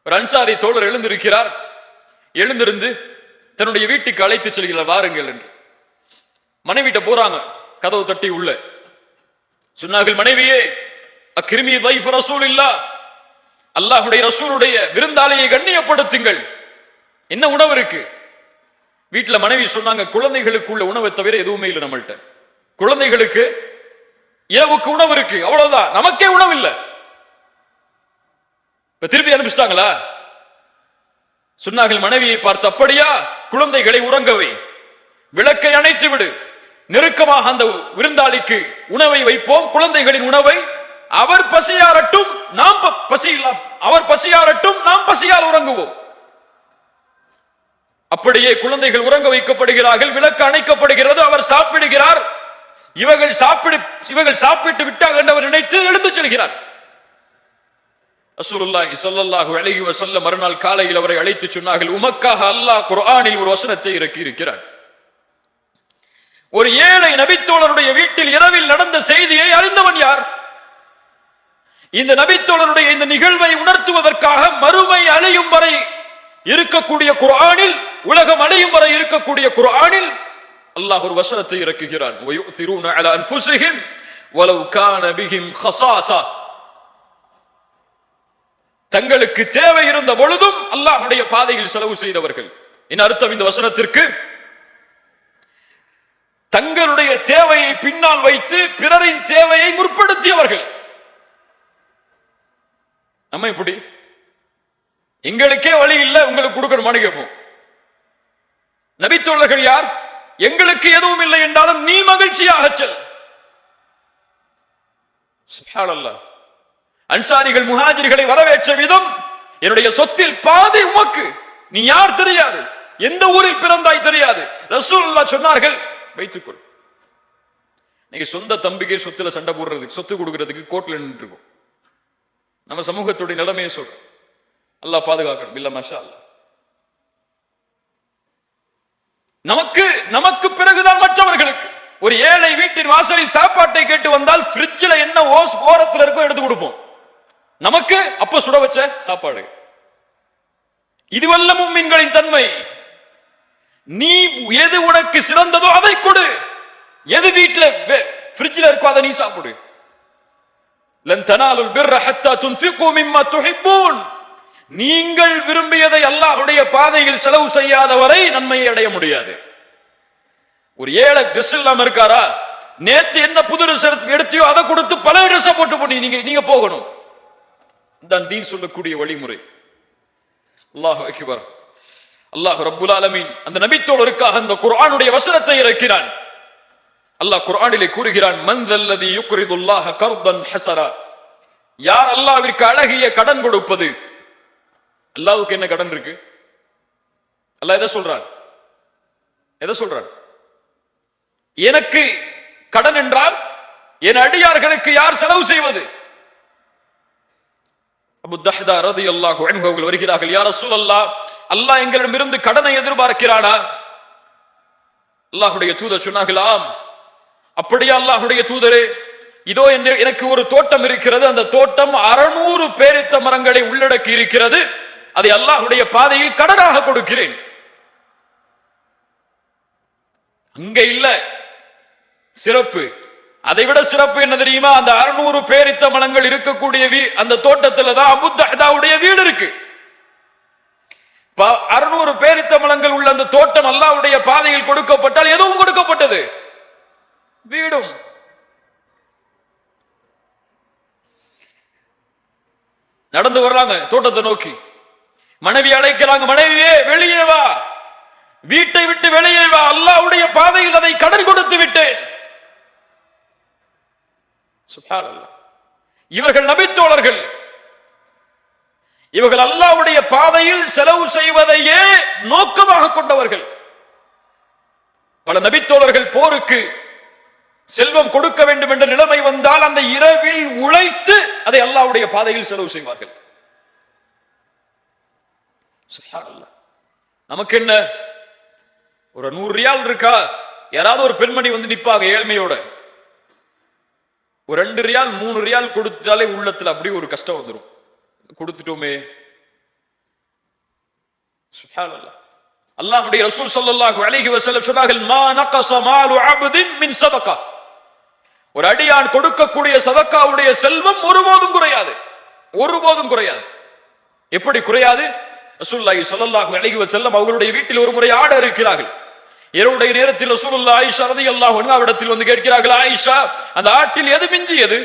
ஒரு அன்சாரி தோழர் எழுந்திருக்கிறார். எழுந்திருந்து தன்னுடைய வீட்டுக்கு அழைத்து செல்கிறார், வாருங்கள் என்று. மனைவிட்ட போறாங்க, கதவு தட்டி உள்ள சொன்னார்கள், மனைவியே, அக்ரிமி தைஃப் ரசூலில்லாஹ், அல்லாஹ்வுடைய ரசூலுடைய விருந்தாளையை கண்ணியப்படுத்துங்கள். என்ன உணவு இருக்கு வீட்டுல? மனைவி சொன்னாங்க, குழந்தைகளுக்கு உள்ள உணவை தவிர எதுவுமே இல்லை நம்மள்ட்ட. குழந்தைகளுக்கு இரவுக்கு உணவு இருக்கு, அவ்வளவுதான், நமக்கே உணவு இல்லை. இப்ப திருப்பி அனுப்பிச்சிட்டாங்களா? சொன்னார்கள் மனைவியை பார்த்து, அப்படியா, குழந்தைகளை உறங்கவை, விளக்கை அணைத்து விடு, நெருக்கமாக அந்த விருந்தாளிக்கு உணவை வைப்போம், குழந்தைகளின் உணவை. அவர் பசியாரட்டும், நாம் பசியில்லாம், அவர் பசியாரட்டும், நாம் பசியால் உறங்குவோம். அப்படியே குழந்தைகள் உறங்க வைக்கப்படுகிறார்கள், விளக்கு அணைக்கப்படுகிறது, அவர் சாப்பிடுகிறார். இவர்கள் சாப்பிட்டு விட்டார்கள் என்று அவர் நினைத்து எழுந்து செல்கிறார். ரசூலுல்லாஹி ஸல்லல்லாஹு அலைஹி வஸல்லம் மறுநாள் காலையில் அவரை அழைத்து சொன்னார்கள், உமக்காக அல்லாஹ் குர்ஆனில் ஒரு வசனத்தை இறக்கி இருக்கிறார். ஒரு ஏழை நபித்தோழருடைய வீட்டில் இரவில் நடந்த செய்தியை அறிந்தவன் யார்? இந்த நபித்தோழருடைய இந்த நிகழ்வை உணர்த்துவதற்காக மறுமை அழியும் வரை இருக்கக்கூடிய குர்ஆனில், உலகம் அழியும் வரை இருக்கக்கூடிய குர்ஆனில் அல்லாஹ் ஒரு வசனத்தை இறக்குகிறான். வயுஸிரூன அலா அன்ஃபுஸிஹிம் வலவ் கான பிஹிம் ஹஸாஸா. தங்களுக்கு தேவை இருந்த பொழுதும் அல்லாஹ்வுடைய பாதையில் செலவு செய்தவர்கள். என்ன அர்த்தம் இந்த வசனத்திற்கு? தங்களுடைய தேவையை பின்னால் வைத்து பிறரின் தேவையை முற்படுத்தியவர்கள். நம்ம இப்படி எங்களுக்கே வழி இல்லை, உங்களுக்கு கொடுக்கணுமான்னு கேட்போம். நபித்தோழர்கள் யார்? எங்களுக்கு எதுவும் இல்லை என்றாலும் நீ மகிழ்ச்சியாக செல். சுப்ஹானல்லாஹ். அன்சாரிகள் முஹாஜிர்களை வரவேற்ற விதம், என்னுடைய சொத்தில் பாதி உமக்கு, நீ யார் தெரியாது, எந்த ஊரில் பிறந்தாய் தெரியாது, ரசூலுல்லாஹ் சொன்னார்கள், வைத்துக்கொள். நீங்க சொந்த தம்பிக்கே சொத்துல சண்டை போடுறதுக்கு, சொத்து கொடுக்கிறதுக்கு கோர்ட்ல நின்று இருக்கோம். நம்ம சமூகத்துடைய நிலைமையை சொல்றோம். அல்லாஹ் பாதுகாக்கணும். இல்ல மாஷா அல்லாஹ். நமக்கு பிறகுதான் மற்றவர்களுக்கு. ஒரு ஏழை வீட்டின் வாசலில் சாப்பாட்டை கேட்டு வந்தால் ஃப்ரிட்ஜில் என்ன ஓரத்தில் இருக்கோ எடுத்து கொடுப்போம். நமக்கு அப்ப சுட வச்ச சாப்பாடு. இதுவல்ல முஃமின்களின் தன்மை. நீ எது உனக்கு சிறந்ததோ அதை கொடு. எது வீட்டில் ஃப்ரிட்ஜில் இருக்கோ அதை நீ சாப்பிடு. லன் தனாலுல் பிர்ர ஹத்தா துன்ஃபிகு மிம்மா துஹிப்பூன். நீங்கள் விரும்பியதை அல்லாஹ்வுடைய பாதையில் செலவு செய்யாத வரை நன்மையை அடைய முடியாது. ஒரு ஏழை ட்ரெஸ் இல்லாம இருக்காரா, நேற்று என்ன புது ட்ரெஸ் எடுத்தியோ அதை கொடுத்து பல ட்ரெஸ் போட்டு போனி நீங்க போகணும். தான் தீன் சொல்லக்கூடிய வழிமுறை. அல்லாஹ் அக்பர். அல்லாஹ் ரப்புல் ஆலமீன் அந்த நபித்தோழருக்காக அந்த குர்ஆனுடைய வசனத்தை இறக்கினான். அல்லாஹ் குர்ஆனிலே கூறுகிறான், மன் தல்லதி யுக்ரிதுல்லாஹ கர்தன் ஹஸனா. யார் அல்லாஹ்விற்கு அழகிய கடன் கொடுப்பது? அல்லாஹ்வுக்கு என்ன கடன் இருக்கு? அல்லாஹ் எதை சொல்றான்? எனக்கு கடன் என்றால் என் அடியார்களுக்கு யார் செலவு செய்வது? அபூ தஹ்தா ரலியல்லாஹு அன்ஹு அவர்கள் வருகிறார்கள், யா ரசூலல்லாஹ், அல்லாஹ் எங்களிடமிருந்து கடனை எதிர்பார்க்கிறானா? அல்லாஹ்வுடைய தூதர் சொன்னார்கள், ஆம். அப்படியே அல்லாஹ்வுடைய தூதரே, இதோ எனக்கு ஒரு தோட்டம் இருக்கிறது, அந்த தோட்டம் 600 பேரித்த மரங்களை உள்ளடக்கி இருக்கிறது, அதை அல்லாஹ்வுடைய பாதையில் கடனாக கொடுக்கிறேன். அங்க இல்ல சிறப்பு. அதை விட சிறப்பு என்ன தெரியுமா? அந்த 600 பேரித்த மரங்கள் இருக்கக்கூடிய அந்த தோட்டத்தில் தான் அபூ தஹ்தாவுடைய வீடு இருக்கு. 600 பேரித்த மரங்கள் உள்ள அந்த தோட்டம் அல்லாஹ்வுடைய பாதையில் கொடுக்கப்பட்டால் எதுவும் கொடுக்கப்பட்டது, வீடும். நடந்து வர்றாங்க தோட்டத்தை நோக்கி, மனைவி அழைக்கிறாங்க, மனைவியே வெளியே வா, வீட்டை விட்டு வெளியே வா, அல்லாஹ்வுடைய பாதையில் அதை கடன் கொடுத்து விட்டேன். சுப்ஹானல்லாஹ். இவர்கள் நபித்தோழர்கள், இவர்கள் அல்லாஹ்வுடைய பாதையில் செலவு செய்வதையே நோக்கமாக கொண்டவர்கள். பல நபித்தோழர்கள் போருக்கு செல்வம் கொடுக்க வேண்டும் என்ற நிலைமை வந்தால் அந்த இரவில் உழைத்து அதை அல்லாஹ்வுடைய பாதையில் செலவு செய்வார்கள். சுப்ஹானல்லாஹ். நமக்கு என்ன, ஒரு 100 ரியால் இருக்கா, யாராவது ஒரு பெண்மணி வந்து நிப்பாங்க ஏழ்மையோட, ஒரு 2 ரியால் 3 ரியால் கொடுத்தாலே உள்ளத்துல அப்படியே ஒரு கஷ்டம் வந்துடும். கொடுத்துட்டோமே. சுப்ஹானல்லாஹ். அல்லாஹ்வுடைய ரசூல் ஸல்லல்லாஹு அலைஹி வஸல்லம் சொன்னார்கள், மா நகஸ மாலு அப்தின் மின் சதகா. ஒரு அடியான் கொடுக்கக்கூடிய சதக்காவுடைய செல்வம் ஒருபோதும் குறையாது, ஒருபோதும் குறையாது. எப்படி குறையாது? ரசூலுல்லாஹி ஸல்லல்லாஹு அலைஹி வஸல்லம் அவர்களுடைய வீட்டில் ஒரு முறை ஆட இருக்கிறார்கள். இரவுடைய நேரத்தில் ரசூலுல்லாஹி ஆயிஷா ரலியல்லாஹு அன்ஹா இடத்தில் வந்து கேட்கிறார்கள், ஆயிஷா, அந்த ஆட்டில் எது மிஞ்சியது?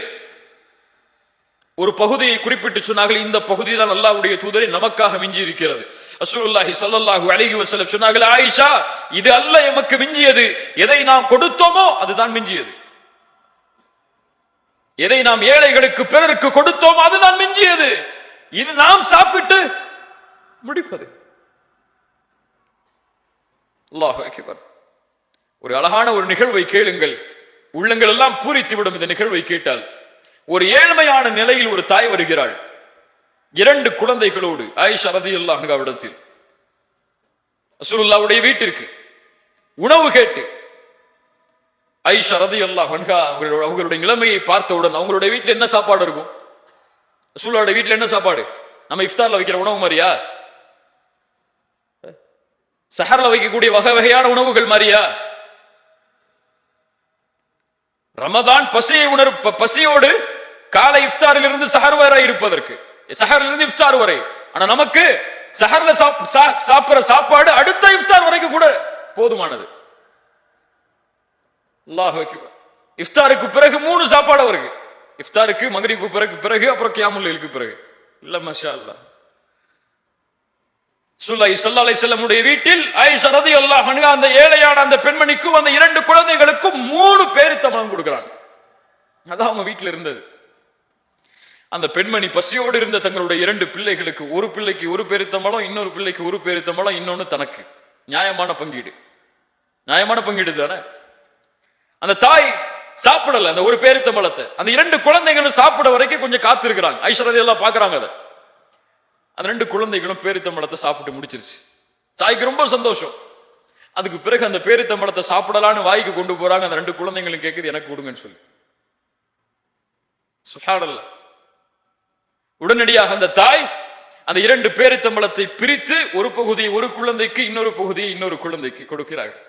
ஒரு பகுதியை குறிப்பிட்டு சொன்னார்கள், இந்த பகுதி தான் அல்லாஹ்வுடைய தூதரை நமக்காக மிஞ்சி இருக்கிறது. ரசூலுல்லாஹி ஸல்லல்லாஹு அலைஹி வஸல்லம் சொன்னார்கள், ஆயிஷா, இது அல்ல எமக்கு மிஞ்சியது, எதை நாம் கொடுத்தோமோ அதுதான் மிஞ்சியது. எதை நாம் ஏழைகளுக்கு பிறருக்கு கொடுத்தோமோ அதுதான் மிஞ்சியது. இது நாம் சாப்பிட்டு முடிப்பது. அல்லாஹு அக்பர். ஒரு அழகான ஒரு நிகழ்வை கேளுங்கள், உள்ளங்கள் எல்லாம் பூரித்துவிடும் இந்த நிகழ்வை கேட்டால். ஒரு ஏழ்மையான நிலையில் ஒரு தாய் வருகிறாள் 2 குழந்தைகளோடு ஆயிஷா ரலியல்லாஹு அன்ஹா இடத்தில் ரசூலுல்லாஹ்வுடைய வீட்டிற்கு உணவு கேட்டு. ஆயிஷா ரலியல்லாஹு அன்ஹா அவங்களுடைய நிலைமையை பார்த்தவுடன், அவங்களுடைய வீட்டில் என்ன சாப்பாடு இருக்கும்? ரசூலுல்லாஹ்வுடைய வீட்டில் என்ன சாப்பாடு? நம்ம இஃப்தார்ல வைக்கிற உணவு மாதிரியா? சஹர்ல வைக்கக்கூடிய வகை வகையான உணவுகள் மாதிரியா? ரமதான் பசியோடு காலை இஃப்தாரில் இருந்து சஹர் வரை இருப்பதற்கு, சஹர்ல இருந்து இஃப்தார் வரை. ஆனா நமக்கு சஹர்ல சாப்பிடுற சாப்பாடு அடுத்த இஃப்தார் வரைக்கும் கூட போதுமானது. அல்லாஹ் அக்பர். இஃப்தாருக்கு பிறகு 3 சாப்பாடு வருது. இஃப்தாருக்கு, மக்ரிபுக்கு பிறகு அப்புறம் கியாமுல் லைலுக்கு பிறகு. இல்ல மாஷா அல்லாஹ். ரசூலுல்லாஹி ஸல்லல்லாஹு அலைஹி வஸல்லம் உடைய வீட்டில் ஆயிஷா ரலியல்லாஹு அன்ஹா அந்த ஏழையான அந்த பெண்மணிக்கும் அந்த 2 குழந்தைகளுக்கும் 3 பேரித்தம்பழம் கொடுக்கிறாங்க. அதான் அவங்க வீட்டில் இருந்தது. அந்த பெண்மணி பசியோடு இருந்த தங்களுடைய 2 பிள்ளைகளுக்கு, ஒரு பிள்ளைக்கு 1 பேரித்தம்பழம், இன்னொரு பிள்ளைக்கு 1 பேரித்தம்பழம், இன்னொன்னு தனக்கு. நியாயமான பங்கீடு, நியாயமான பங்கீடு தானே. அந்த தாய் சாப்பிடல அந்த 1 பேரித்தம்பழத்தை. அந்த 2 குழந்தைகளும் சாப்பிட வரைக்கும் கொஞ்சம் காத்து இருக்கிறாங்க. ஆயிஷா ரலியல்லாஹு பாக்குறாங்க அதை. அந்த 2 குழந்தைகளும் பேரித்தம்பழத்தை சாப்பிட்டு முடிச்சிருச்சு. தாய்க்கு ரொம்ப சந்தோஷம். அதுக்கு பிறகு அந்த பேரித்தம்பழத்தை சாப்பிடலான்னு வாய்க்கு கொண்டு போறாங்க. அந்த 2 குழந்தைகளும் கேட்குது, எனக்கு கொடுங்கன்னு சொல்லி. சுப்ஹானல்லாஹ். உடனடியாக அந்த தாய் அந்த 2 பேரித்தம்பழத்தை பிரித்து ஒரு பகுதியை ஒரு குழந்தைக்கு, இன்னொரு பகுதியை இன்னொரு குழந்தைக்கு கொடுக்கிறார்கள்.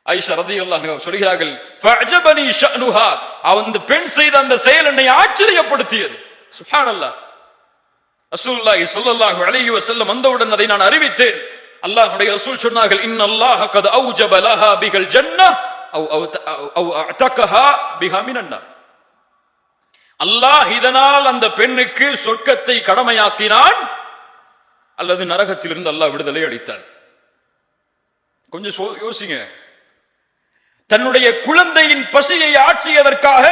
ஆயிஷா ரலியல்லாஹு அன்ஹா சொல்கிறார்கள், ஃபஅஜபனி ஷஅனுஹா, அந்த பெண் செய்த அந்த செயல் என்னை ஆச்சரியப்படுத்தியது. சுப்ஹானல்லாஹ். ரசூலுல்லாஹி ஸல்லல்லாஹு அலைஹி வஸல்லம் வந்தவுடன் அதை நான் அறிவித்தேன். அல்லாஹ்வுடைய ரசூல் சொன்னார்கள், இன்னல்லாஹ கத் அவ்ஜப லஹா பிகல் ஜன்னஹ் அவ் அஅதகஹா பிஹா மினன் நார். அல்லாஹ் இதனால் அந்த பெண்ணுக்கு சொர்க்கத்தை கடமையாக்கினான் அல்லது நரகத்திலிருந்து அல்லாஹ் விடுதலை அளித்தான். கொஞ்சம் யோசிங்க. தன்னுடைய குழந்தையின் பசியை ஆற்றியதற்காக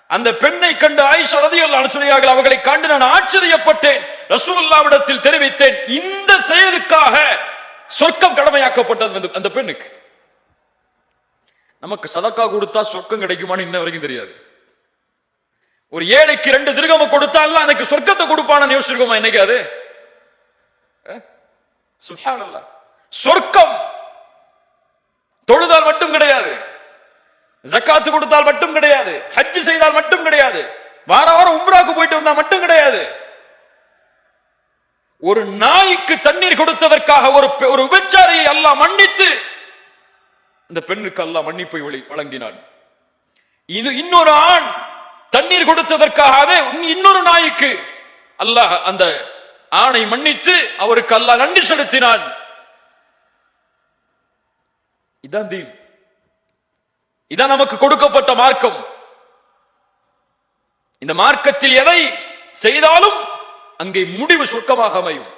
அந்த பெண்ணை கண்டு ஆயிஷா ரலியல்லாஹு அன்ஹா சொல்கிறார்கள், அவர்களை கண்டு நான் ஆச்சரியப்பட்டேன். ரசூலுல்லாஹ்விடத்தில் தெரிவித்தேன், இந்த செயலுக்காக சொர்க்கம் கடமையாக்கப்பட்டது அந்த பெண்ணுக்கு. நமக்கு சதக்கா கொடுத்தா சொர்க்கம் கிடைக்குமான்னு இன்ன வரைக்கும் தெரியாது. ஒரு ஏழைக்கு 2 திர்ஹம் கொடுத்தாலும் எனக்கு சொர்க்கத்தை கொடுப்பான்னு யோசிச்சிருக்கோமா இன்னைக்கு? அது சுப்ஹானல்லாஹ். சொர்க்கம் தொழுதால் மட்டும் கிடையாது, ஜக்காத்து கொடுத்தால் மட்டும் கிடையாது, ஹஜ் செய்தால் மட்டும் கிடையாது, வாரம் உம்ராக்கு போயிட்டு வந்தா மட்டும் கிடையாது. ஒரு நாய்க்கு தண்ணீர் கொடுத்ததற்காக ஒரு விபச்சாரியை அல்லாஹ் மன்னித்து இந்த பெண்ணுக்கு அல்லாஹ் மன்னிப்பை வழங்கினான். இன்னொரு ஆண் தண்ணீர் கொடுத்ததற்காக இன்னொரு நாய்க்கு அல்லாஹ் அந்த ஆணை மன்னித்து அவருக்கு அல்லாஹ் நன்றி செலுத்தினான். இதான் தீன். இதான் நமக்கு கொடுக்கப்பட்ட மார்க்கம். இந்த மார்க்கத்தில் எதை செய்தாலும் அங்கே முடிவு சொர்க்கமாக அமையும்.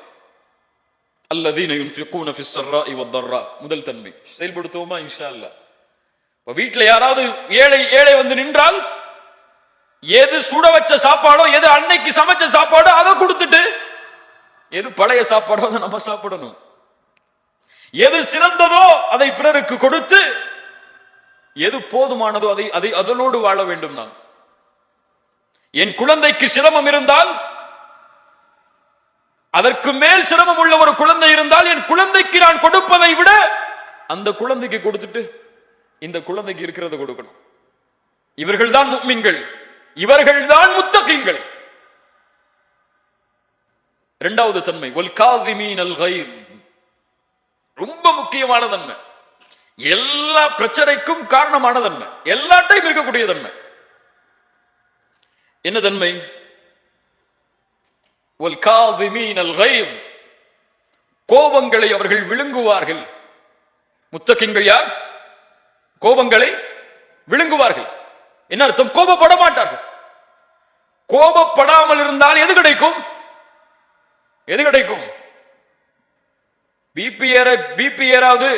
அல்லதீன யுன்ஃபிகூன ஃபிஸ் ஸர்ராஇ வத்தர்ரா. முதல் தன்மை செயல்படுத்துவோமா இன்ஷா அல்லாஹ். வீட்டுல யாராவது ஏழை வந்து நின்றால் எது சுட வச்ச சாப்பாடோ, எது அன்னைக்கு சமைச்ச சாப்பாடோ அதை கொடுத்துட்டு, எது பழைய சாப்பாடோ அதை நம்ம சாப்பிடணும். எது சிறந்ததோ அதை பிறருக்கு கொடுத்து, எது போதுமானதோ அதை அதனோடு வாழ வேண்டும். நாம் என் குழந்தைக்கு சிரமம் இருந்தால், அதற்கு மேல் சிரமம் உள்ள ஒரு குழந்தை இருந்தால், என் குழந்தைக்கு நான் கொடுப்பதை விட அந்த குழந்தைக்கு கொடுத்துட்டு இந்த குழந்தைக்கு இருக்கிறத கொடுக்கணும். இவர்கள்தான் முஃமின்கள், இவர்கள்தான் முத்தகீன்கள். இரண்டாவது தன்மை வல் காதிமீனல் கைர், ரொம்ப முக்கியமான தன்மை, எல்லா பிரச்சனைக்கும் காரணமான தன்மை, எல்லா டைம் இருக்கக்கூடிய தன்மை. என்ன தன்மை? வல் காதிமீனல் கைர், கோபங்களை அவர்கள் விழுங்குவார்கள். முத்தகீன்கள் யார்? கோபங்களை விழுங்குவார்கள். என்ன அர்த்தம்? கோபப்பட மாட்டார்கள். கோபப்படாமல் இருந்தால் எது கிடைக்கும்? எது கிடைக்கும்? பிபி ஏறாவது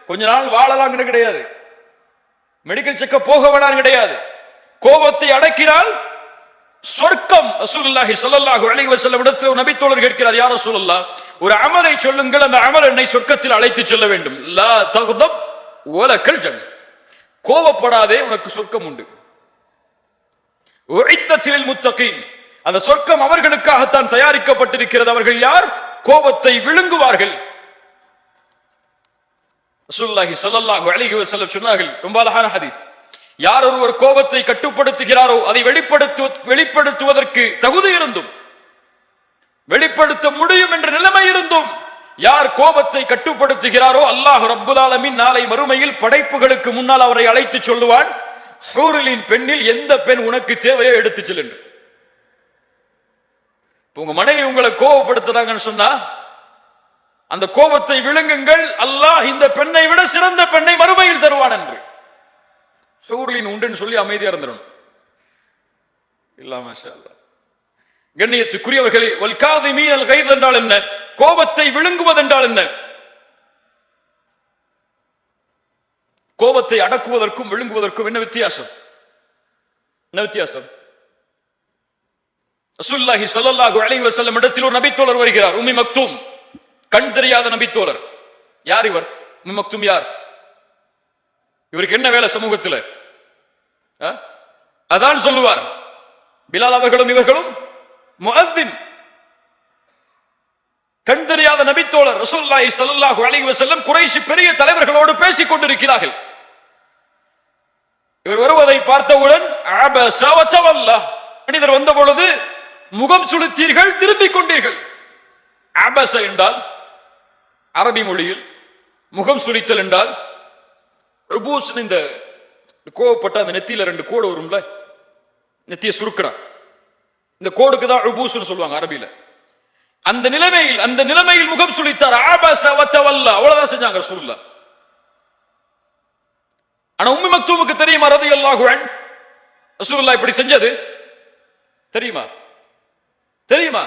கொஞ்ச நாள் வாழலாம் கிடையாது, மெடிக்கல் செக்கப் போக வேணாம் கிடையாது. கோபத்தை அடக்கினால் சொர்க்கம். ரசூலுல்லாஹி ஸல்லல்லாஹு அலைஹி வஸல்லம் இடத்தில் நபி தோழர் கேட்கிறார், யா ரசூலல்லாஹ், ஒரு அமலை சொல்லுங்கள், அந்த அமல் என்னை சொர்க்கத்தில் அழைத்து செல்ல வேண்டும். லா தக்தப் வலக்கல் ஜன்னah, கோபப்படாதே, உனக்கு சொர்க்கம் உண்டு. உஇத்தத் லில் முத்தகீன், அந்த சொர்க்கம் அவர்களுக்காகத்தான் தயாரிக்கப்பட்டிருக்கிறது. அவர்கள் யார்? கோபத்தை விழுங்குவார்கள். ரசூலுல்லாஹி ஸல்லல்லாஹு அலைஹி வஸல்லம் சொன்னார்கள், ரொம்ப அழகான ஹதீஸ், யார் ஒருவர் கோபத்தை கட்டுப்படுத்துகிறாரோ அதை வெளிப்படுத்துவதற்கு தகுதி இருந்தும், வெளிப்படுத்த முடியும் என்ற நிலைமை இருந்தும் யார் கோபத்தை கட்டுப்படுத்துகிறாரோ அல்லாஹ் ரப்புல் ஆலமீன் நாளை மறுமையில் படைப்புகளுக்கு முன்னால் அவரை அழைத்து சொல்லுவான், ஹூரிலின் பெண்ணில் எந்த பெண் உனக்கு தேவையோ எடுத்து செல் என்று. உங்க மனைவி உங்களை கோபப்படுத்துறாங்கன்னு சொன்னா அந்த கோபத்தை விழுங்குங்கள், அல்லாஹ் இந்த பெண்ணை விட சிறந்த பெண்ணை மறுமையில் தருவான் என்று. ஹூரிலின் உண்டுன்னு சொல்லி அமைதியா இருந்துடணும். இல்ல மாஷா அல்லாஹ். கண்ணியத்துக்குரியவர்களே, வல் காதிமீனல் கைத் என்றால் என்ன? கோபத்தை விழுங்குவது என்றால் என்ன? கோபத்தை அடக்குவதற்கும் விழுங்குவதற்கும் என்ன வித்தியாசம்? என்ன வித்தியாசம்? ரசூலுல்லாஹி ஸல்லல்லாஹு அலைஹி வஸல்லம் இடத்தில் ஒரு நபித்தோழர் வருகிறார், உம்மி மக்தூம், கண் தெரியாத நபித்தோழர். யார் இவர்? உம்மி மக்தூம் யார்? இவருக்கு என்ன வேலை சமூகத்தில்? அதான் சொல்லுவார். பிலால் அவர்களும் இவர்களும் முஅத்தின், கண் தெரியாத நபித்தோழர். ரசூலுல்லாஹி ஸல்லல்லாஹு அலைஹி வஸல்லம் குறைஷி பெரிய தலைவர்களோடு பேசிக் கொண்டிருக்கிறார்கள். இவர் வருவதை பார்த்தவுடன் அபஸ வ தவல்லா, மனிதர் வந்த பொழுது முகம் சுளித்தீர்கள், திரும்பிக் கொண்டீர்கள். அபஸ என்றால் அரபி மொழியில் முகம் சுளித்தல் என்றால் உபூஸ், இந்த கோவப்பட்ட அந்த நெத்தியில ரெண்டு கோடு வரும்ல, நெத்தியை சுருக்கணும், இந்த கோடுக்கு தான் உபூஸ்னு சொல்லுவாங்க அரபியில. அந்த நிலைமையில் முகம் சுளித்தார். அபஸ வ தவல்லா, அவ்வளவுதான் செஞ்சாங்க ரசூலுல்லாஹ். ஆனா உம்மி மக்தூமுக்கு தெரியுமா ரலியல்லாஹு அன்ஹு ரசூலுல்லாஹ் இப்படி செஞ்சது? தெரியுமா? தெரியுமா?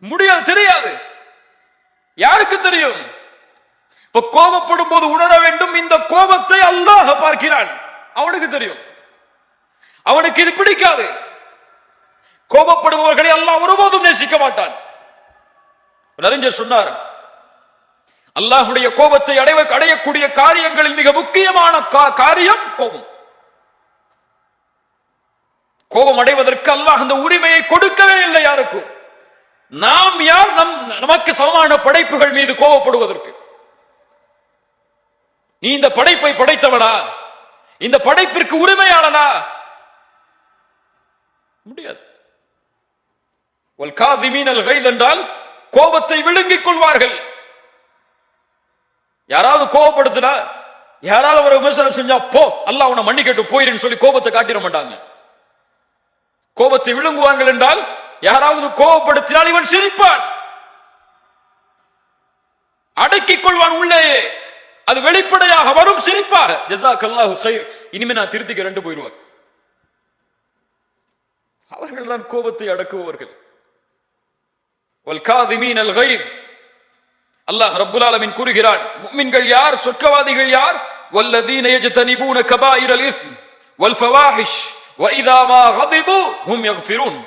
முடியாது, தெரியாது. யாருக்கு தெரியும்? இப்ப கோபப்படும் போது உணர வேண்டும், இந்த கோபத்தை அல்லாஹ் பார்க்கிறான், அவனுக்கு தெரியும். அவனுக்கு இது பிடிக்காது. கோபப்படுபவர்களை அல்லாஹ் ஒருபோதும் நேசிக்க மாட்டான். அறிஞர் சொன்னார், அல்லாஹ்வுடைய கோபத்தை அடையக்கூடிய காரியங்களில் மிக முக்கியமான காரியம் கோபம். கோபம் அடைவதற்கு அல்லாஹ் அந்த உரிமையை கொடுக்கவே இல்லை யாருக்கும். நாம் யார் நமக்கு சமமான படைப்புகள் மீது கோபப்படுவதற்கு? நீ இந்த படைப்பை படைத்தவனா? இந்த படைப்பிற்கு உரிமையாளனா? முடியாது. வல் காதிமீனல் கைத் என்றால் கோபத்தை விழுங்கிக் கொள்வார்கள். யாராவது கோபப்படுத்தினா, யாராவது ஒரு விமர்சனம் செஞ்சா போ அல்லாஹ் உன்னை மன்னிக்கட்டும் போயிருன்னு சொல்லி கோபத்தை காட்டிட மாட்டாங்க. கோபத்தை விழுங்குவார்கள் என்றால் யாராவது கோபப்படுத்தினால் இவன் சிரிப்பான், அடக்கிக் கொள்வான் உள்ளேயே, அது வெளிப்படையாக வரும் சிரிப்பாக. ஜஸாக்கல்லாஹு கைர், இனிமே நான் திருத்திக்க ரெண்டு போயிடுவார். அவர்கள் தான் கோபத்தை அடக்குபவர்கள். வல் காதிமீனல் கைத், அல்லாஹ் ரப்புல் ஆலமீன் கூறுகிறான், முஃமின்கள் யார், சொர்க்கவாதிகள் யார்? வல்லதீன யஜ்தனிபூன கபாயிரல் இஸ்ம் வல் ஃபவாஹிஷ் வ இதா மா கதிபு ஹும் யக்ஃபிரூன்.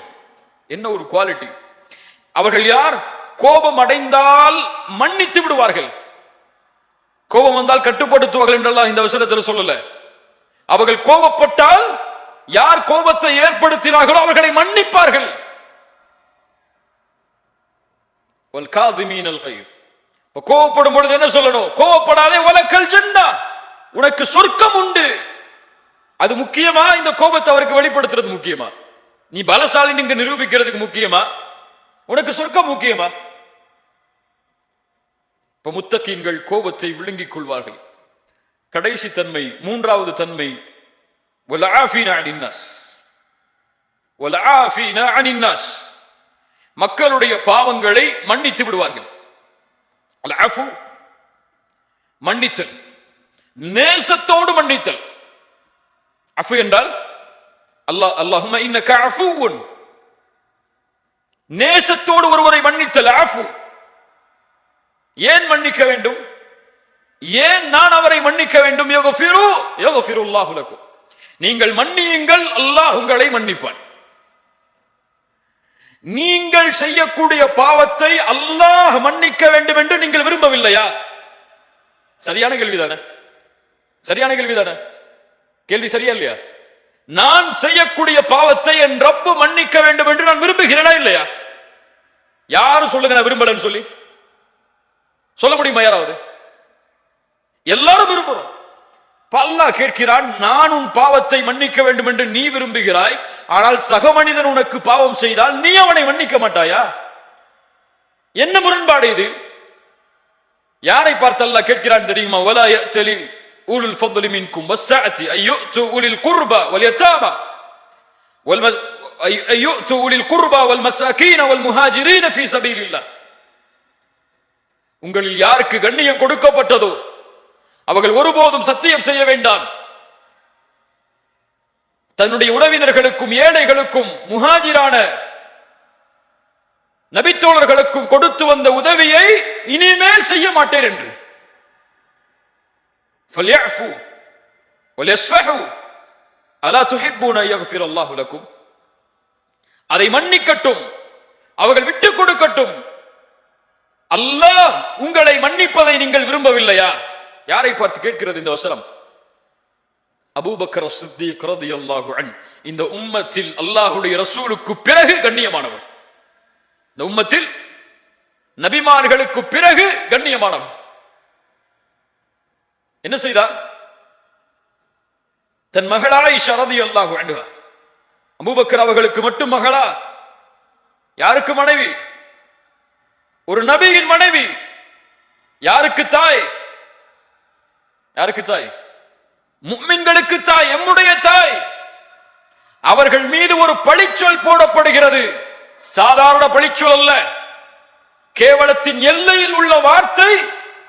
என்ன ஒரு குவாலிட்டி! அவர்கள் யார்? கோபம் அடைந்தால் மன்னித்து விடுவார்கள். கோபம் வந்தால் கட்டுப்படுத்துவார்கள் என்றெல்லாம் இந்த வசனத்தில் சொல்லல. அவர்கள் கோபப்பட்டால் யார் கோபத்தை ஏற்படுத்தினார்களோ அவர்களை மன்னிப்பார்கள். வல் காதிமீனல் கைத், கோபப்படும் பொழுது என்ன சொல்லணும்? கோபப்படாதே, வலக்கல் ஜன்னah, உனக்கு சொர்க்கம் உண்டு. அது முக்கியமா? இந்த கோபத்தை அவருக்கு வெளிப்படுத்துறது முக்கியமா? நீ பலசாலி நீங்க நிரூபிக்கிறதுக்கு முக்கியமா? உனக்கு சொர்க்கம் முக்கியமா? இப்ப முத்தகீன்கள் கோபத்தை விழுங்கிக் கொள்வார்கள். கடைசி தன்மை, மூன்றாவது தன்மை, மக்களுடைய பாவங்களை மன்னித்து விடுவார்கள். மன்னித்தல், நேசத்தோடு மன்னித்தல். அஃபு என்றால் அல்லாஹும்ம இன்னக அஃபுவுன், நேசத்தோடு ஒருவரை மன்னித்தல் அஃபு. ஏன் மன்னிக்க வேண்டும்? ஏன் நான் அவரை மன்னிக்க வேண்டும்? யக்ஃபிருல்லாஹு லக்கும், நீங்கள் மன்னியுங்கள், அல்லாஹ் உங்களை மன்னிப்பான். நீங்கள் செய்யக்கூடிய பாவத்தை அல்லாஹ் மன்னிக்க வேண்டும் என்று நீங்கள் விரும்பவில்லையா? சரியான கேள்விதானே? சரியான கேள்விதானே? கேள்வி சரியா இல்லையா? நான் செய்யக்கூடிய பாவத்தை என் ரப்பு மன்னிக்க வேண்டும் என்று நான் விரும்புகிறேனா இல்லையா? யாரும் சொல்லுங்க நான் விரும்பலன்னு சொல்லி சொல்ல முடியுமா யாராவது? எல்லாரும் விரும்புறோம். அல்லாஹ் கேட்கிறான், நான் உன் பாவத்தை மன்னிக்க வேண்டும் என்று நீ விரும்புகிறாய், ஆனால் சக மனிதன் உனக்கு பாவம் செய்தால் நீ அவனை மன்னிக்க மாட்டாயா? என்ன முரண்பாடு இது? யாரை பார்த்து அல்லாஹ் கேட்கிறான் தெரியுமா? வலா யஅ்தலி உலுல் ஃபضل மின்கும் வஸ்ஸஅதி அய்யுது உலில் குர்பா வல் யதாமா அய்யுது உலில் குர்பா வல் மசாகீன வல் முஹாஜிரீன ஃபீ சபீலில்லாஹ். உங்களில் யாருக்கு கண்ணியம் கொடுக்கப்பட்டதோ அவர்கள் ஒருபோதும் சத்தியம் செய்ய வேண்டாம், தன்னுடைய உறவினர்களுக்கும் ஏழைகளுக்கும் முஹாஜிரான நபித்தோழர்களுக்கும் கொடுத்து வந்த உதவியை இனிமேல் செய்ய மாட்டேன் என்று. فَلْيَعْفُوا وَلْيَصْفَحُوا أَلَا تُحِبُّونَ أَن يَغْفِرَ اللَّهُ لَكُمْ. அதை மன்னிக்கட்டும், அவர்கள் விட்டுக் கொடுக்கட்டும். அல்லாஹ் உங்களை மன்னிப்பதை நீங்கள் விரும்பவில்லையா? யாரை பார்த்து கேட்கிறது இந்த வசனம்? அபூபக்கர் சித்தீக் ரலியல்லாஹு அன்ஹு, இந்த உம்மத்தில் அல்லாஹ்வுடைய ரசூலுக்கு பிறகு கண்ணியமானவர், இந்த உம்மத்தில் நபிமார்களுக்கு பிறகு கண்ணியமானவர். என்ன செய்தார்? தன் மகள் ஆயிஷா ரலியல்லாஹு அன்ஹா, அபூபக்கர் அவர்களுக்கு மட்டும் மகளா? யாருக்கு மனைவி? ஒரு நபியின் மனைவி. யாருக்கு தாய்? யாருக்கு தாய்? முஃமின்களுக்கு தாய், எம்முடைய தாய். அவர்கள் மீது ஒரு பழிச்சொல் போடப்படுகிறது. சாதாரண பழிச்சொல் அல்ல, கேவலத்தின் எல்லையில் உள்ள வார்த்தை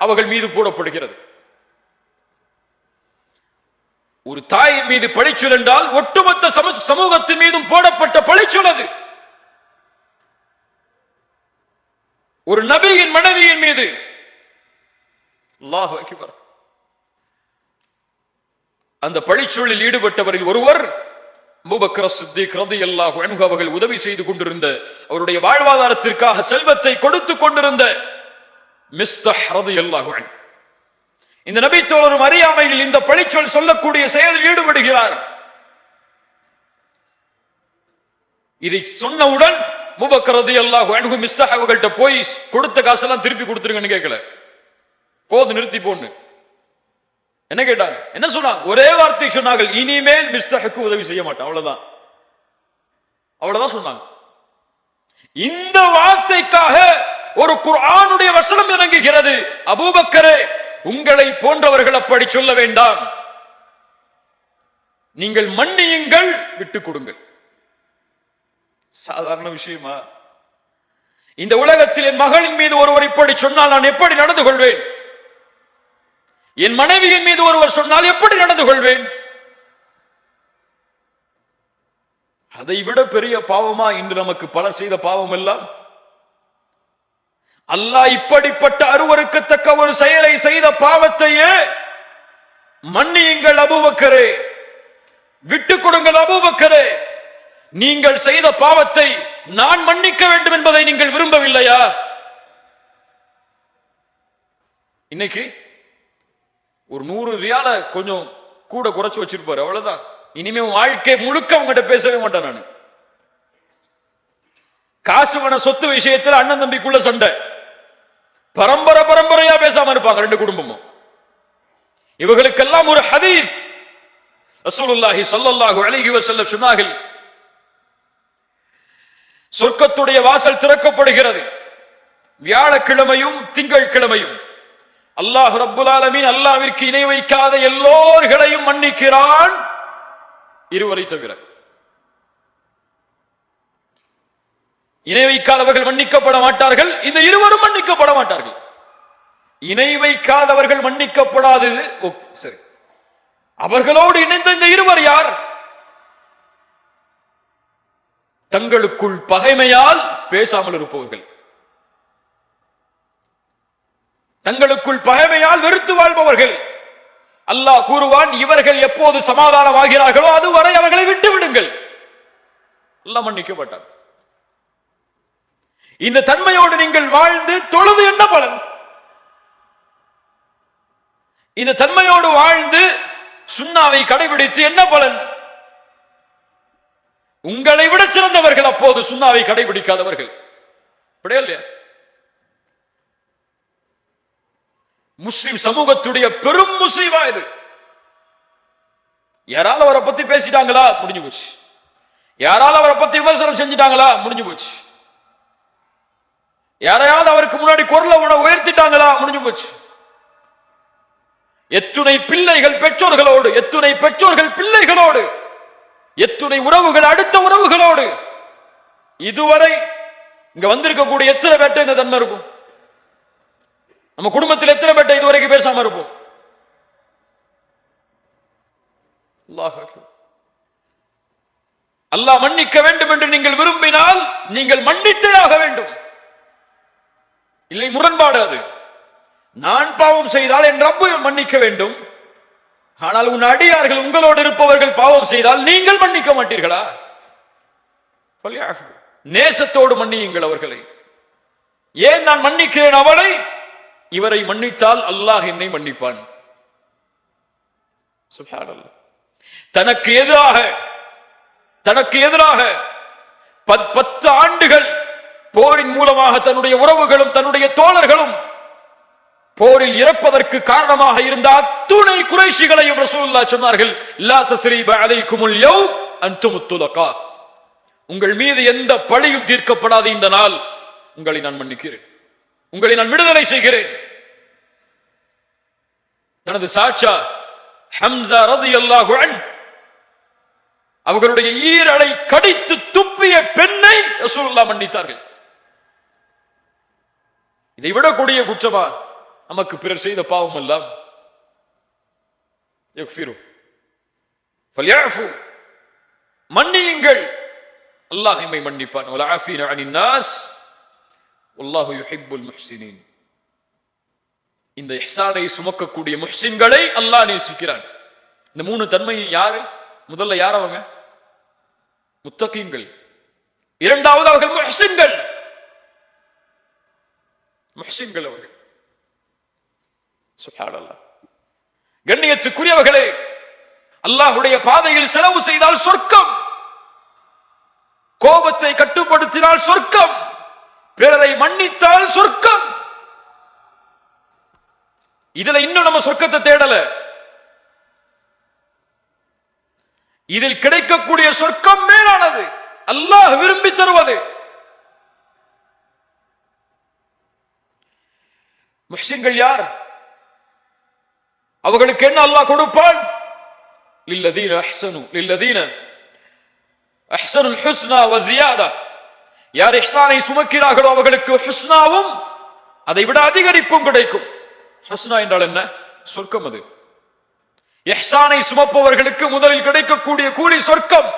அவர்கள் மீது போடப்படுகிறது. ஒரு தாயின் மீது பழிச்சொல் என்றால் ஒட்டுமொத்த சமூகத்தின் மீதும் போடப்பட்ட பழிச்சொல் அது. ஒரு நபியின் மனைவியின் மீது. அல்லாஹு அக்பர். அந்த பழிச்சொல்லில் ஈடுபட்டவரில் ஒருவர் அபூபக்கர் சித்தீக் ரலியல்லாஹு அன்ஹு அவர்கள் உதவி செய்து கொண்டிருந்த, அவருடைய வாழ்வாதாரத்திற்காக செல்வத்தை கொடுத்து கொண்டிருந்த மிஸ்தஹ் ரலியல்லாஹு அன்ஹு. இந்த நபி தோழரும் அறியாமையில் இந்த பழிச்சொல் சொல்லக்கூடிய செயலில் ஈடுபடுகிறார். இதை சொன்னவுடன் அபூபக்கர் ரலியல்லாஹு அன்ஹு மிஸ்தஹ் அவர்கள்ட்ட போய் கொடுத்த காசெல்லாம் திருப்பி கொடுத்துருங்கன்னு கேட்கல, போது நிறுத்தி போன்னு. என்ன கேட்டாங்க? என்ன சொன்னாங்க? ஒரே வார்த்தை சொன்னார்கள், இனிமேல் மிஸ்தஹுக்கு உதவி செய்ய மாட்டேன். அவ்வளவுதான், அவ்வளவுதான் சொன்னாங்க. இந்த வார்த்தைக்காக ஒரு குர்ஆனுடைய வசனம் இறங்குகிறது. அபூபக்கரே, உங்களை போன்றவர்கள் அப்படி சொல்ல வேண்டாம், நீங்கள் மன்னியுங்கள், விட்டுக் கொடுங்கள். சாதாரண விஷயமா? இந்த உலகத்தில் என் மகளின் மீது ஒருவர் இப்படி சொன்னால் நான் எப்படி நடந்து கொள்வேன்? என் மனைவியின் மீது ஒருவர் சொன்னால் எப்படி நடந்து கொள்வேன்? அதை விட பெரிய பாவமா இன்று நமக்கு பலர் செய்த பாவம் எல்லாம்? அல்லாஹ் இப்படிப்பட்ட அருவருக்கத்தக்க ஒரு செயலை செய்த பாவத்தையே மன்னியுங்கள் அபூபக்கரே, விட்டுக் கொடுங்கள் அபூபக்கரே, நீங்கள் செய்த பாவத்தை நான் மன்னிக்க வேண்டும் என்பதை நீங்கள் விரும்பவில்லையா? இன்னைக்கு ஒரு 100 ரியால கொஞ்சம் கூட குறைச்சு வச்சிருப்பாரு, அவ்வளவுதான். இனிமே வாழ்க்கை முழுக்க அவங்ககிட்ட பேசவே மாட்டேன் நான். காசுவன சொத்து விஷயத்தில் அண்ணன் தம்பிக்குள்ள சண்டை, பரம்பரையா பேசாம இருப்பாங்க ரெண்டு குடும்பமும். இவர்களுக்கெல்லாம் ஒரு ஹதீஸ் ரசூலுல்லாஹி ஸல்லல்லாஹு அலைஹி வஸல்லம் சொன்னார்கள், சொர்க்கத்துடைய வாசல் திறக்கப்படுகிறது வியாழக்கிழமையும் திங்கட்கிழமையும். அல்லாஹ் ரப்புல் ஆலமீன் அல்லாஹ்விற்கு இணை வைக்காத எல்லோர்களையும் மன்னிக்கிறான், இருவரை தவிர. இணை வைக்காதவர்கள் மன்னிக்கப்பட மாட்டார்கள், இந்த இருவரும் மன்னிக்கப்பட மாட்டார்கள். இணை வைக்காதவர்கள் மன்னிக்கப்படாதது சரி, அவர்களோடு இணைந்த இந்த இருவர் யார்? தங்களுக்குள் பகைமையால் பேசாமல் இருப்பவர்கள், தங்களுக்குள் பகைமையால் வெறுத்து வாழ்பவர்கள். அல்லாஹ் கூறுவான், இவர்கள் எப்போது சமாதானமாகிறார்களோ அதுவரை அவர்களை விட்டு விடுங்கள். அல்லாஹ் மன்னிக்கப்பட்டார். இந்த தன்மையோடு நீங்கள் வாழ்ந்து தொழுது என்ன பலன்? இந்த தன்மையோடு வாழ்ந்து சுன்னாவை கடைபிடித்து என்ன பலன்? உங்களை விட சிறந்தவர்கள் அப்போது சுன்னாவை கடைபிடிக்காதவர்கள். இல்லையா? முஸ்லிம் சமூகத்துடைய பெரும் முசீபா இது. யாரால அவரை பத்தி பேசிட்டாங்களா முடிஞ்சு போச்சு, யாரால அவரை பத்தி விமர்சனம் செஞ்சிட்டாங்களா முடிஞ்சு போச்சு, யாரையாவது அவருக்கு முன்னாடி குரலை உயர்த்திட்டாங்களா முடிஞ்சு போச்சு. எத்துணை பிள்ளைகள் பெற்றோர்களோடு, எத்துணை பெற்றோர்கள் பிள்ளைகளோடு, எத்துணை உறவுகள் அடுத்த உறவுகளோடு. இதுவரை இங்க வந்திருக்கக்கூடிய எத்தனை பேட்ட இந்த தன்மை இருக்கும்? நம்ம குடும்பத்தில் எத்தனை பேட்ட இதுவரைக்கும் பேசாம இருப்போம்? அல்லாஹ் மன்னிக்க வேண்டும் என்று நீங்கள் விரும்பினால் நீங்கள் மன்னித்தே ஆக வேண்டும். இல்லை முரண்பாடு அது. நான் பாவம் செய்தால் என் ரப்பு மன்னிக்க வேண்டும், ஆனால் உன் அடியார்கள் உங்களோடு இருப்பவர்கள் பாவம் செய்தால் நீங்கள் மன்னிக்க மாட்டீர்களா? நேசத்தோடு மன்னியுங்கள் அவர்களை. ஏன் நான் மன்னிக்கிறேன் அவளை? இவரை மன்னித்தால் அல்லாஹ் என்னை மன்னிப்பான். சுப்ஹானல்லாஹ். தனக்கு எதிராக 10 ஆண்டுகள் போரின் மூலமாக தன்னுடைய உறவுகளும் தன்னுடைய தோழர்களும் போரில் இறப்பதற்கு காரணமாக இருந்த அத்துணை குறைஷிகளையும் ரசூலுல்லாஹ் சொன்னார்கள், லா தஸ்ரீப அலைக்குமுல் யௌம் அன்துமுத் துலகா. உங்கள் மீது எந்த பழியும் தீர்க்கப்படாத இந்த நாள் உங்களை நான் மன்னிக்கிறேன், உங்களை நான் விடுதலை செய்கிறேன். தனது சாட்சா ஹம்ஸா ரலியல்லாஹு அன்ஹு அவர்களுடைய ஈரலை கடித்து துப்பிய பெண்ணை ரசூலுல்லாஹ் மன்னித்தார்கள். இதை விட கொடிய குற்றமா நமக்கு பிறர் செய்த பாவம் எல்லாம்? மன்னியுங்கள், அல்லாஹ் எம்மை மன்னிப்பான். வல்ஆஃபீன அனின் நாஸ் வல்லாஹு யுஹிப்புல் முஹ்ஸினீன். இந்த இஹ்சானை சுமக்கக்கூடிய முஹ்ஸின்களை அல்லாஹ் நேசிக்கிறான். இந்த 3 தன்மையை யாரு? முதல்ல யார் அவங்க? முத்தகீன்கள். இரண்டாவது அவர்கள் முஹ்ஸின்கள். முஹ்ஸின்கள் அவர்கள். சுப்ஹானல்லாஹ். கண்ணியத்துக்குரியவர்களே, அல்லாஹ்வுடைய பாதையில் செலவு செய்தால் சொர்க்கம், கோபத்தை கட்டுப்படுத்தினால் சொர்க்கம், பிறரை மன்னித்தால் சொர்க்கம். இதுல இன்னும் நம்ம சொர்க்கத்தை தேடல. இதில் கிடைக்கக்கூடிய சொர்க்கம் மேலானது, அல்லாஹ் விரும்பி தருவது. முஹ்ஸின்கள் யார்? அவர்களுக்கு என்ன அல்லாஹ் கொடுப்பான்? லில்லதீன அஹ்ஸனுல் ஹுஸ்னா வ ஜியாதா. யார் இஹ்சானை சுமக்கிறார்களோ அவர்களுக்கு ஹுஸ்னாவும் அதை விட அதிகரிப்பும் கிடைக்கும். ஹுஸ்னா என்றால் என்ன? சொர்க்கம். அது இஹ்சானை சுமப்பவர்களுக்கு முதலில் கிடைக்கக்கூடிய கூலி சொர்க்கம்.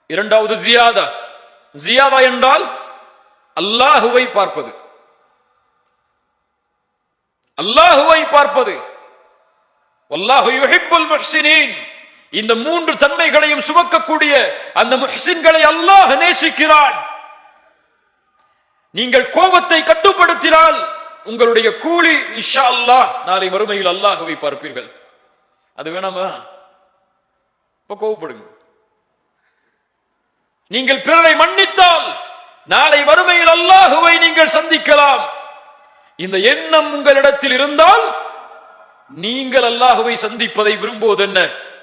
இரண்டாவது ஜியாதா. ஜியாதா என்றால் அல்லாஹுவை பார்ப்பது, அல்லாஹுவை பார்ப்பது. வல்லாஹு யுஹிப்புல் முஹ்ஸினீன். இந்த 3 தன்மைகளையும் சுமக்கக்கூடிய அந்த முஹ்ஸின்களை அல்லாஹ் நேசிக்கிறான். நீங்கள் கோபத்தை கட்டுப்படுத்தினால் உங்களுடைய கூலி இன்ஷா அல்லாஹ் நாளை மறுமையில் அல்லாஹுவை பார்ப்பீர்கள். அது வேணாமா? இப்ப கோபப்படுங்க. நீங்கள் பிறரை மன்னித்தால் நாளை மறுமையில் அல்லாஹுவை நீங்கள் சந்திக்கலாம். இந்த எண்ணம் உங்களிடத்தில் இருந்தால் நீங்கள் அல்லாஹுவை சந்திப்பதை விரும்புவது என்ன?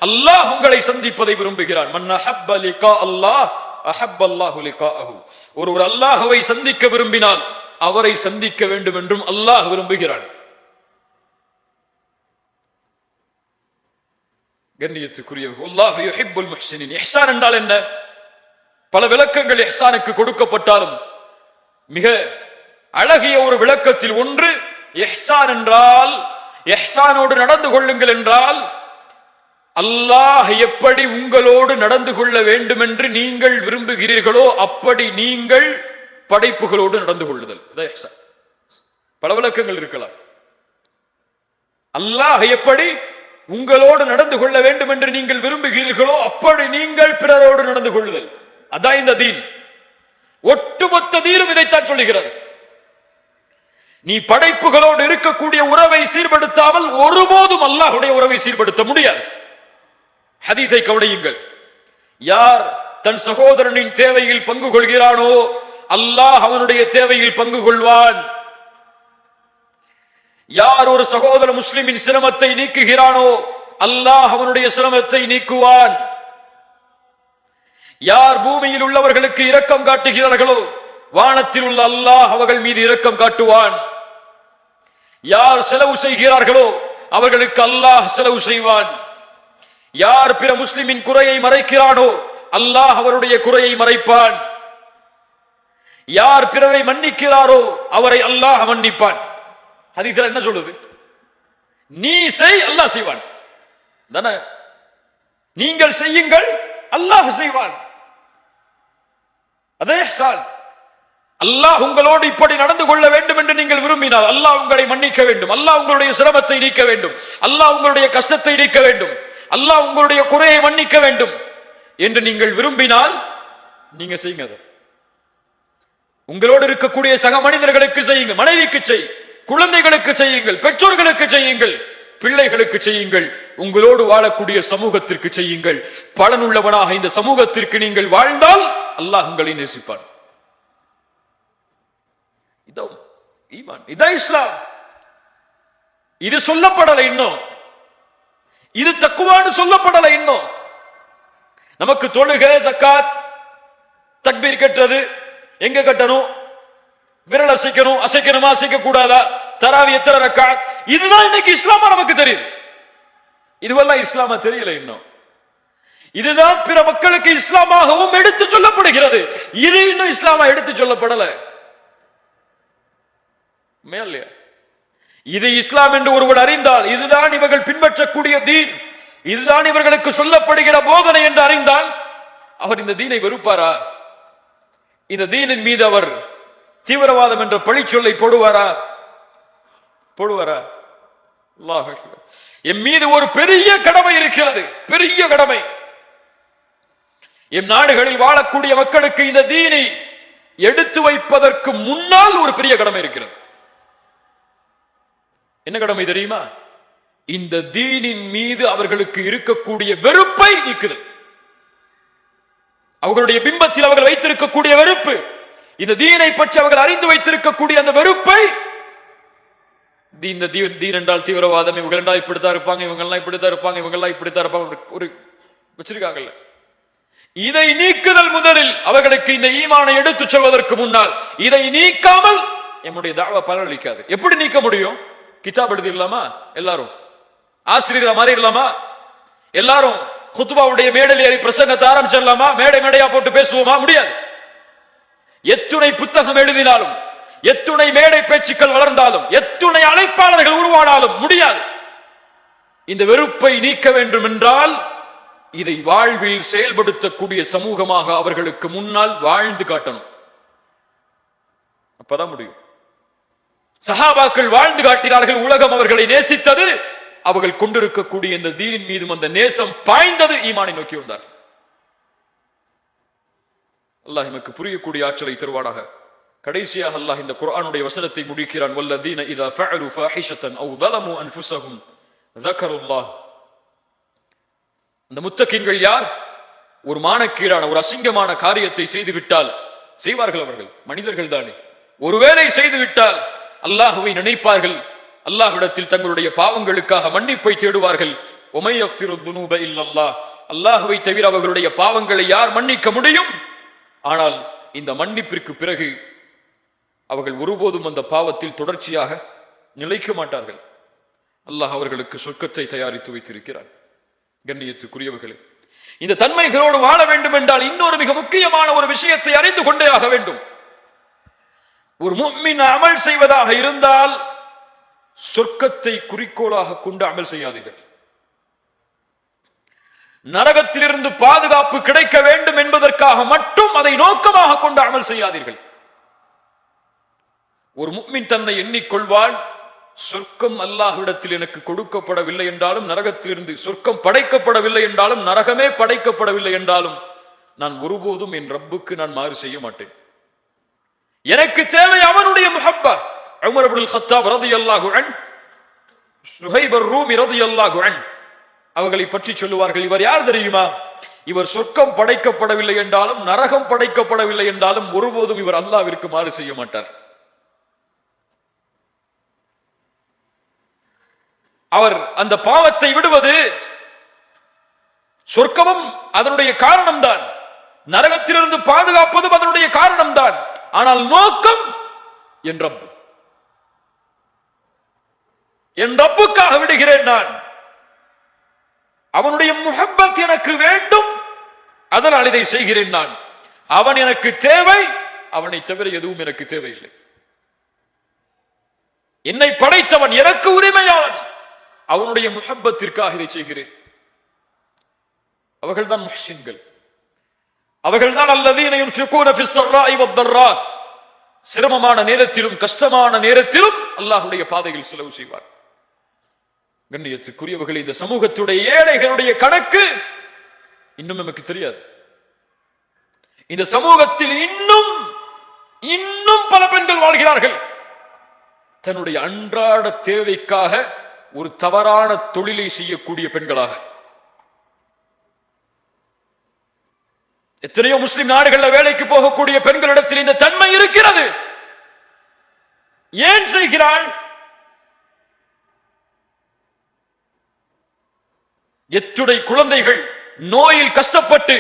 அல்லாஹ் உங்களை சந்திப்பதை விரும்புகிறான். மன் அஹப்ப லிகா அல்லாஹ் அஹப்ப அல்லாஹு லிகாஅஹு. ஒருவர் அல்லாஹ்வை சந்திக்க விரும்பினால் அவரை சந்திக்க வேண்டும் என்றும் அல்லாஹ் விரும்புகிறான். கண்ணியத்துக்குரியவர்கள், அல்லாஹ் யுஹிப்புல் முஹ்சினின். இஹ்சான் என்றால் என்ன? பல விளக்கங்கள் இஹ்சானுக்கு கொடுக்கப்பட்டாலும் மிக அழகிய ஒரு விளக்கத்தில் ஒன்று, இஹ்சான் என்றால், இஹ்சானோடு நடந்து கொள்ளுங்கள் என்றால், அல்லாஹ் எப்படி உங்களோடு நடந்து கொள்ள வேண்டும் என்று நீங்கள் விரும்புகிறீர்களோ அப்படி நீங்கள் படைப்புகளோடு நடந்து கொள்ளுதல். பல விளக்கங்கள் இருக்கலாம். அல்லாஹ் எப்படி உங்களோடு நடந்து கொள்ள வேண்டும் என்று நீங்கள் விரும்புகிறீர்களோ அப்படி நீங்கள் பிறரோடு நடந்து கொள்ளுதல். அதான் இந்த தீன். ஒட்டுமொத்த தீனும் இதைத்தான் சொல்லுகிறது. நீ படைப்புகளோடு இருக்கக்கூடிய உறவை சீர்படுத்தாமல் ஒருபோதும் அல்லாஹ்வுடைய உறவை சீர்படுத்த முடியாது. ஹதீஸை கவனியுங்கள். யார் தன் சகோதரனின் தேவையில் பங்கு கொள்கிறானோ அல்லாஹ் அவனுடைய தேவையில் பங்கு கொள்வான். யார் ஒரு சகோதர முஸ்லிமின் சிரமத்தை நீக்குகிறானோ அல்லாஹ் அவனுடைய சிரமத்தை நீக்குவான். யார் பூமியில் உள்ளவர்களுக்கு இரக்கம் காட்டுகிறார்களோ வானத்தில் உள்ள அல்லாஹ் அவர்கள் மீது இரக்கம் காட்டுவான். யார் செலவு செய்கிறார்களோ அவர்களுக்கு அல்லாஹ் செலவு செய்வான். யார் பிற முஸ்லிமின் குறையை மறைக்கிறானோ அல்லாஹ் அவருடைய குறையை மறைப்பான். யார் பிறரை மன்னிக்கிறாரோ அவரை அல்லாஹ் மன்னிப்பான். ஹதீஸ்ல என்ன சொல்லுது? நீ செய், அல்லாஹ் செய்வான். தானே? நீங்கள் செய்யுங்கள், அல்லாஹ் செய்வான். அதே இஹ்சான். அல்லாஹ் உங்களோடு இப்படி நடந்து கொள்ள வேண்டும் என்று நீங்கள் விரும்பினால் அல்லாஹ் உங்களை மன்னிக்க வேண்டும், அல்லாஹ் உங்களுடைய சிரமத்தை நீக்க வேண்டும், அல்லாஹ் உங்களுடைய கஷ்டத்தை நீக்க வேண்டும், அல்லாஹ் உங்களுடைய குறையை மன்னிக்க வேண்டும் என்று நீங்கள் விரும்பினால் நீங்க செய்யுங்க. உங்களோடு இருக்கக்கூடிய சக மனிதர்களுக்கு செய்யுங்கள், மனைவிக்கு செய், குழந்தைகளுக்கு செய்யுங்கள், பெற்றோர்களுக்கு செய்யுங்கள், பிள்ளைகளுக்கு செய்யுங்கள், உங்களோடு வாழக்கூடிய சமூகத்திற்கு செய்யுங்கள். பலனுள்ளவனாக இந்த சமூகத்திற்கு நீங்கள் வாழ்ந்தால் அல்லாஹ் உங்களை நேசிப்பான். இதான் இஸ்லாம். இது சொல்லப்படலை இன்னும். இது தக்குவான்னு சொல்லப்படலை இன்னும். நமக்கு தொழுகை, ஜக்காத், தக்பீர் கட்டுறது எங்க கட்டணும்? விரல் அசைக்கணும், அசைக்கணுமா அசைக்க கூடாதா, தராவி எத்தனை ரக்காத், இதுதான் இன்னைக்கு இஸ்லாமா நமக்கு தெரியுது. இதுவெல்லாம் இஸ்லாமா தெரியல இன்னும். இதுதான் பிற மக்களுக்கு இஸ்லாமாகவும் எடுத்து சொல்லப்படுகிறது. இது இன்னும் இஸ்லாமா எடுத்து சொல்லப்படல. மேலையா இது இஸ்லாம் என்று ஒருவர் அறிந்தால், இதுதான் இவர்கள் பின்பற்றக்கூடிய தீன், இதுதான் இவர்களுக்கு சொல்லப்படுகிற போதனை என்று அறிந்தால் அவர் இந்த தீனை வெறுப்பாரா? இந்த தீனின் மீது அவர் தீவிரவாதம் என்ற பழிச்சொல்லை போடுவாரா? அல்லாஹ் அக்பர். என் மீது ஒரு பெரிய கடமை இருக்கிறது, பெரிய கடமை. என் நாடுகளில் வாழக்கூடிய மக்களுக்கு இந்த தீனை எடுத்து வைப்பதற்கு முன்னால் ஒரு பெரிய கடமை இருக்கிறது. என்ன கடமை தெரியுமா? இந்த தீனின் மீது அவர்களுக்கு இருக்கக்கூடிய வெறுப்பை நீக்குதல். அவர்களுடைய பிம்பத்தில் அவர்கள் வைத்திருக்கக்கூடிய வெறுப்பு, இந்த தீனை பற்றி அவர்கள் அறிந்து வைத்திருக்கக்கூடிய அந்த வெறுப்பை, இந்த தீன் என்றால் தீவிரவாதம், இவங்க என்றால் இப்படித்தான் இருப்பாங்க, இவங்கெல்லாம் இப்படித்தான் இருப்பாங்க, இவங்கெல்லாம் இப்படித்தான் இருப்பாங்க, ஒரு வச்சிருக்காங்கல்ல, இதை நீக்குதல் முதலில் அவர்களுக்கு இந்த ஈமானை எடுத்துச் சொல்வதற்கு முன்னால் இதை நீக்காமல் என்னுடைய தாவா பலனளிக்காது. எப்படி நீக்க முடியும்? கிதாப் எழுதிடலாமா? எல்லாரும் ஆசிரியர் மாறிடலாமா? எல்லாரும் குத்பாவுடைய மேடையில் ஏறி பிரசங்கத்தை ஆரம்பிச்சிடலாமா? மேடை மேடையா போட்டு பேசுவோமா? முடியாது. எத்துணை புத்தகம் எழுதினாலும், எத்துணை மேடை பேச்சுக்கள் வளர்ந்தாலும், எத்துணை அழைப்பாளர்கள் உருவானாலும் முடியாது. இந்த வெறுப்பை நீக்க வேண்டும் என்றால் இதை வாழ்வில் செயல்படுத்தக்கூடிய சமூகமாக அவர்களுக்கு முன்னால் வாழ்ந்து காட்டணும். அப்பதான் முடியும். சஹாபாக்கள் வாழ்ந்து காட்டினார்கள். உலகம் அவர்களை நேசித்தது. அவர்கள் கொண்டிருக்கக்கூடிய இந்த தீனின் மீதும் அந்த நேசம் பாய்ந்தது. ஈமானை நோக்கி வந்தார். அல்லாஹ் எமக்கு புரியக்கூடிய ஆற்றலை தருவானாக. கடைசியாக அல்லாஹ் இந்த குர்ஆனுடைய வசனத்தை முடிக்கிறான். வல்லதீன இதா ஃபஅலு ஃபாஹிஷத்தன் அவ் ஸலமு அன்ஃபுஸஹும் ذكروا. அந்த முத்தகீன்கள் யார்? ஒரு மானக்கீடான, ஒரு அசிங்கமான காரியத்தை செய்துவிட்டால், செய்வார்கள் அவர்கள், மனிதர்கள் தானே, ஒருவேளை செய்துவிட்டால் அல்லாஹ்வை நினைப்பார்கள், அல்லாஹ்விடத்தில் தங்களுடைய பாவங்களுக்காக மன்னிப்பை தேடுவார்கள். وَمَن يَغْفِرُ الذُّنُوبَ إِلَّا اللَّهُ அல்லாஹ்வை தவிர அவர்களுடைய பாவங்களை யார் மன்னிக்க முடியும்? ஆனால் இந்த மன்னிப்பிற்கு பிறகு அவர்கள் ஒருபோதும் அந்த பாவத்தில் தொடர்ச்சியாக நிலைக்க மாட்டார்கள். அல்லாஹ் அவர்களுக்கு சொர்க்கத்தை தயாரித்து வைத்திருக்கிறார். கண்ணியத்துக்குரியவர்களே, இந்த தன்மைகளோடு வாழ வேண்டும் என்றால் இன்னொரு மிக முக்கியமான ஒரு விஷயத்தை அறிந்து கொண்டே ஆக வேண்டும். ஒரு முஃமின் அமல் செய்வதாக இருந்தால் சொர்க்கத்தை குறிக்கோளாக கொண்டு அமல் செய்யாதீர்கள். நரகத்திலிருந்து பாதுகாப்பு கிடைக்க வேண்டும் என்பதற்காக மட்டும் அதை நோக்கமாக கொண்டு அமல் செய்யாதீர்கள். ஒரு முஃமின் தன்னை எண்ணிக்கொள்வான், சொர்க்கம் அல்லாஹ்விடத்தில் எனக்கு கொடுக்கப்படவில்லை என்றாலும், நரகத்திலிருந்து சொர்க்கம் படைக்கப்படவில்லை என்றாலும், நரகமே படைக்கப்படவில்லை என்றாலும், நான் ஒருபோதும் என் ரப்புக்கு நான் மாறு செய்ய மாட்டேன். எனக்கு தேவை அவனுடைய முஹப்பா. உமர் இப்னுல் கத்தாப் ரலியல்லாஹு அன்ஹு, சுஹைப் அர்-ரூமி ரலியல்லாஹு அன்ஹு அவர்களை பற்றி சொல்லுவார்கள், இவர் யார் தெரியுமா? இவர் சொர்க்கம் படைக்கப்படவில்லை என்றாலும், நரகம் படைக்கப்படவில்லை என்றாலும் ஒருபோதும் இவர் அல்லாஹ்விற்கு மாறு செய்ய மாட்டார். அவர் அந்த பாவத்தை விடுவது சொர்க்கமும் அதனுடைய காரணம்தான், நரகத்திலிருந்து பாதுகாப்பதும் அதனுடைய காரணம்தான். ஆனால் நோக்கம் என் ரப்பு, என் ரப்புக்காக விடுகிறேன். நான் அவனுடைய முஹப்பத் எனக்கு வேண்டும், அதனால் இதை செய்கிறேன். நான் அவன் எனக்கு தேவை, அவனை தவிர எதுவும் எனக்கு தேவையில்லை. என்னை படைத்தவன், எனக்கு உரிமையாளன், அவனுடைய முஹப்பத்திற்காக இதை செய்கிறேன். அவர்கள்தான் முஹ்சின்கள். அவர்கள்தான் அல்லதீன யுன்ஃபிகூன ஃபிஸ் ஸர்ராஇ வத்-தர்ரா, சிரமமான நேரத்திலும் கஷ்டமான நேரத்திலும் அல்லாஹ்வுடைய பாதையில் செலவு செய்வார். கண்ணியத்துக்குரியவர்களே, இந்த சமூகத்துடைய ஏழைகளுடைய கணக்கு இன்னும் நமக்கு தெரியாது. இந்த சமூகத்தில் இன்னும் பல பெண்கள் வாழ்கிறார்கள். தன்னுடைய அன்றாட தேவைக்காக ஒரு தவறான தொழிலை செய்யக்கூடிய பெண்களாக. எத்தனையோ முஸ்லிம் நாடுகளில் வேலைக்கு போகக்கூடிய பெண்களிடத்தில் இந்த தன்மை இருக்கிறது. ஏன் செய்கிறாள்? எத்துடை குழந்தைகள் நோயில் கஷ்டப்பட்டு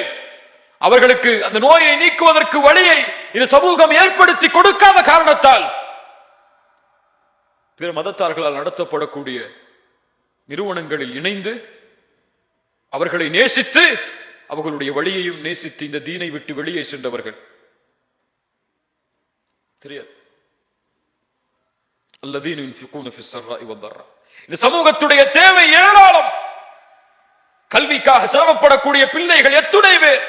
அவர்களுக்கு அந்த நோயை நீக்குவதற்கு வழியை இந்த சமூகம் ஏற்படுத்தி கொடுக்காத காரணத்தால் பிற மதத்தார்களால் நடத்தப்படக்கூடிய நிறுவனங்களில் இணைந்து அவர்களை நேசித்து அவர்களுடைய வழியையும் நேசித்து இந்த தீனை விட்டு வெளியே சென்றவர்கள் தெரியாது. அல்லதீன யுன்ஃபிகூன ஃபிஸ் ஸர்ராஇ வத்-தர்ரா. இந்த சமூகத்துடைய தேவை ஏராளம். கல்விக்காக சிரமப்படக்கூடிய பிள்ளைகள் எத்துணை பேர்,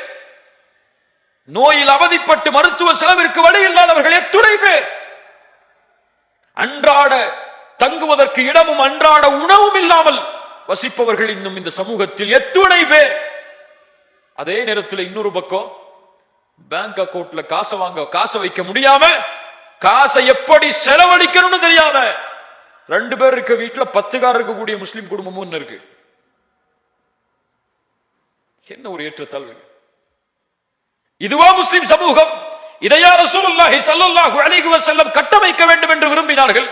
நோயில் அவதிப்பட்டு மருத்துவ செலவிற்கு வழி இல்லாதவர்கள் எத்துணை பேர், அன்றாட தங்குவதற்கு இடமும் அன்றாட உணவும் இல்லாமல் வசிப்பவர்கள் இன்னும் இந்த சமூகத்தில் எத்துணை பேர். அதே நேரத்தில் இன்னொரு பக்கம் பேங்க் அக்கவுண்ட்ல காசை வைக்க முடியாம, காசை எப்படி செலவழிக்கணும்னு தெரியாம 2 பேர் இருக்க வீட்டுல 10 கார் இருக்கக்கூடிய முஸ்லிம் குடும்பமும் இருக்கு. என்ன ஒரு ஏற்றத்தாழ்வு! இதுவா முஸ்லிம் சமூகம்? இதையா ரசூலுல்லாஹி ஸல்லல்லாஹு அலைஹி வஸல்லம் கட்டமைக்க வேண்டும் என்று விரும்பினார்கள்?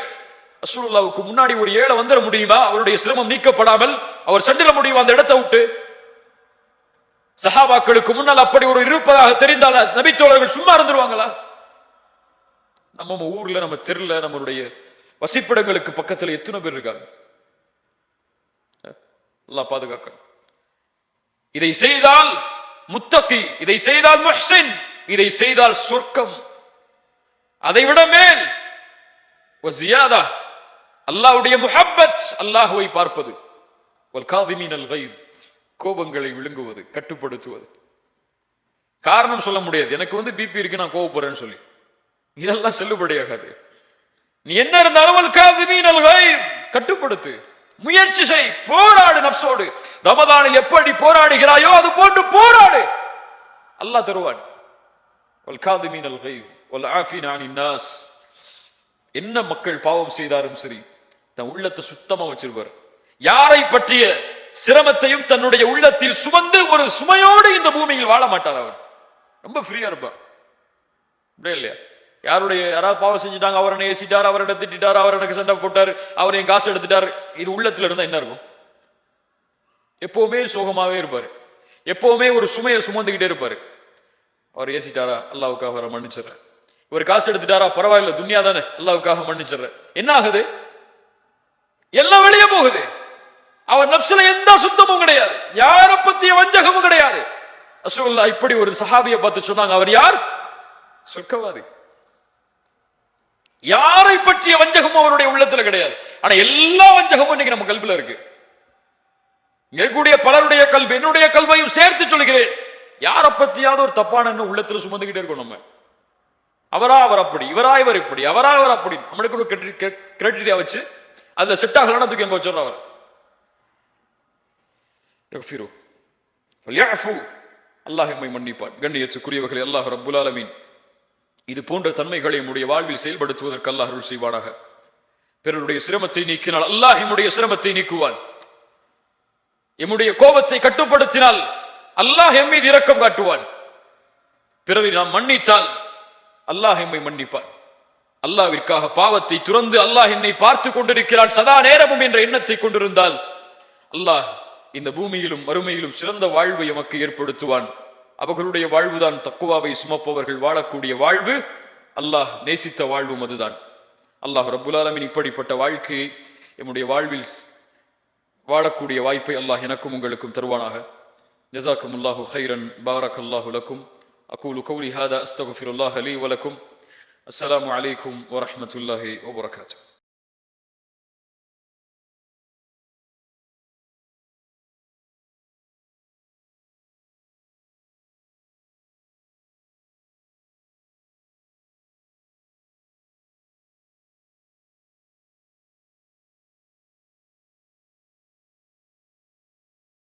ரசூலுல்லாஹ்வுக்கு முன்னாடி ஒரு ஏழை வந்துட முடியுமா? அவருடைய சிரமம் நீக்கப்படாமல் அவர் சென்றிட முடியுமா அந்த இடத்தை விட்டு? சஹாபாக்களுக்கு முன்னால் அப்படி ஒரு இருப்பதாக தெரிந்தால் நபித்தோழர்கள் சும்மா இருந்துருவாங்களா? நம்ம ஊர்ல, நம்ம தெருல, நம்மளுடைய வசிப்பிடங்களுக்கு பக்கத்துல எத்தனை பேர் இருக்காங்க? அல்லாஹ் பாதுகாக்கணும். இதை செய்தால் முத்தகி, இதை செய்தால் முஹ்சின், இதை செய்தால் சொர்க்கம். அதைவிட மேல் வஸியாதா அல்லாஹ்வுடைய முஹப்பத், அல்லாஹ்வை பார்ப்பது. வல் காதிமீனல் கைத், கோபங்களை விழுங்குவது, கட்டுப்படுத்துவது. காரணம் சொல்ல முடியாது, எனக்கு பிபி இருக்கு நான் கோபப்படுறேன்னு சொல்லி, இதெல்லாம் செல்லுபடியாகாது. நீ என்ன இருந்தாலும் வல் காதிமீனல் கைத், கட்டுப்படுத்து, முயற்சி செய், போராடு நப்சோடு. ரமதானில் எப்படி போராடுகிறாயோ அது போன்று போராடு, அல்லாஹ் தருவான். வல் காதிமீனல் கைத் வல் ஆஃபீன அனின் நாஸ். என்ன மக்கள் பாவம் செய்தாலும் சரி, தன் உள்ளத்தை சுத்தமா வச்சிருப்பார். யாரை பற்றிய சிரமத்தையும் தன்னுடைய உள்ளத்தில் சுமந்து ஒரு சுமையோடு இந்த பூமியில் வாழ மாட்டார். அவன் ரொம்ப ஃப்ரீயா இருப்பார், இல்லையா? யாராவது பாவம் செஞ்சுட்டாங்க, அவர் என்ன ஏசிட்டார், அவர் என்ன திட்டார், அவர் எனக்கு சண்டை போட்டார், அவர் என் காசு எடுத்துட்டார், இது உள்ளத்துல இருந்தா என்ன இருக்கும்? எப்பவுமே சோகமாவே இருப்பாரு, எப்பவுமே ஒரு சுமையை சுமந்துக்கிட்டே இருப்பாரு. அவர் ஏசிட்டாரா, அல்லாவுக்காக அவரை மன்னிச்சிடுறேன். இவர் காசு எடுத்துட்டாரா, பரவாயில்ல துன்யா தானே, அல்லாவுக்காக மன்னிச்சிடுறேன். என்ன ஆகுது? எல்லாம் வெளியே போகுது. அவர் நப்சுல எந்த சுத்தமும் கிடையாது, யாரை பத்திய வஞ்சகமும் கிடையாது. ரசூலுல்லாஹ் இப்படி ஒரு சஹாபியை பார்த்து சொன்னாங்க, அவர் யார்? சொர்க்கவாதி. யாரை பற்றிய வஞ்சகமும் அவருடைய உள்ளத்துல கிடையாது. ஆனா எல்லா வஞ்சகமும் இன்னைக்கு நம்ம கல்வில இருக்கு. இருக்கக்கூடிய பலருடைய கல்வி, என்னுடைய கல்வையும் சேர்த்து சொல்கிறேன், யாரை பத்தியாவது ஒரு தப்பான உள்ளத்துல சுமந்துகிட்டே இருக்கோம் நம்ம. அவரா அவர் அப்படி, இவரா இவர் இப்படி, அவரா அவர் அப்படி, நம்மளுக்கு ஒரு கிரெடிட்டா வச்சு அதுல செட் ஆகலான தூக்கி அங்க வச்சிடறோம். அவர் அல்லாஹ் எம்மை மன்னிப்பான். கண்ணியத்துக்குரியவர்களே, அல்லாஹ் ரப்புல் ஆலமீன் இது போன்ற தன்மைகளை நம்முடைய வாழ்வில் செயல்படுத்துவதற்கு அல்லாஹ் அருள் செய்வானாக. பிறருடைய சிரமத்தை நீக்கினால் அல்லாஹ் எம்முடைய சிரமத்தை நீக்குவான். எம்முடைய கோபத்தை கட்டுப்படுத்தினால் அல்லாஹ் எம் மீது இரக்கம் காட்டுவான். பிறரை நாம் மன்னித்தால் அல்லாஹ் எம்மை மன்னிப்பான். அல்லாஹ்விற்காக பாவத்தை துறந்து அல்லாஹ் என்னை பார்த்து கொண்டிருக்கிறான் சதா நேரமும் என்ற எண்ணத்தை கொண்டிருந்தால் அல்லாஹ் இந்த பூமியிலும் மறுமையிலும் சிறந்த வாழ்வை எமக்கு ஏற்படுத்துவான். அவர்களுடைய வாழ்வுதான் தக்குவாவை சுமப்பவர்கள் வாழக்கூடிய வாழ்வு, அல்லாஹ் நேசித்த வாழ்வும் அதுதான். அல்லாஹ் ரப்புல் ஆலமீன் இப்படிப்பட்ட வாழ்க்கையை எம்முடைய வாழ்வில் வாழக்கூடிய வாய்ப்பை அல்லாஹ் எனக்கும் உங்களுக்கும் தருவானாக. ஜஸாக்குமுல்லாஹு கைரன், பாரக்கல்லாஹு லக்கும். அகூலு கௌலி ஹாதா அஸ்தக்ஃபிருல்லாஹ லீ வ லக்கும். அஸ்ஸலாமு அலைக்கும் வ ரஹ்மத்துல்லாஹி வ பரகாத்துஹு.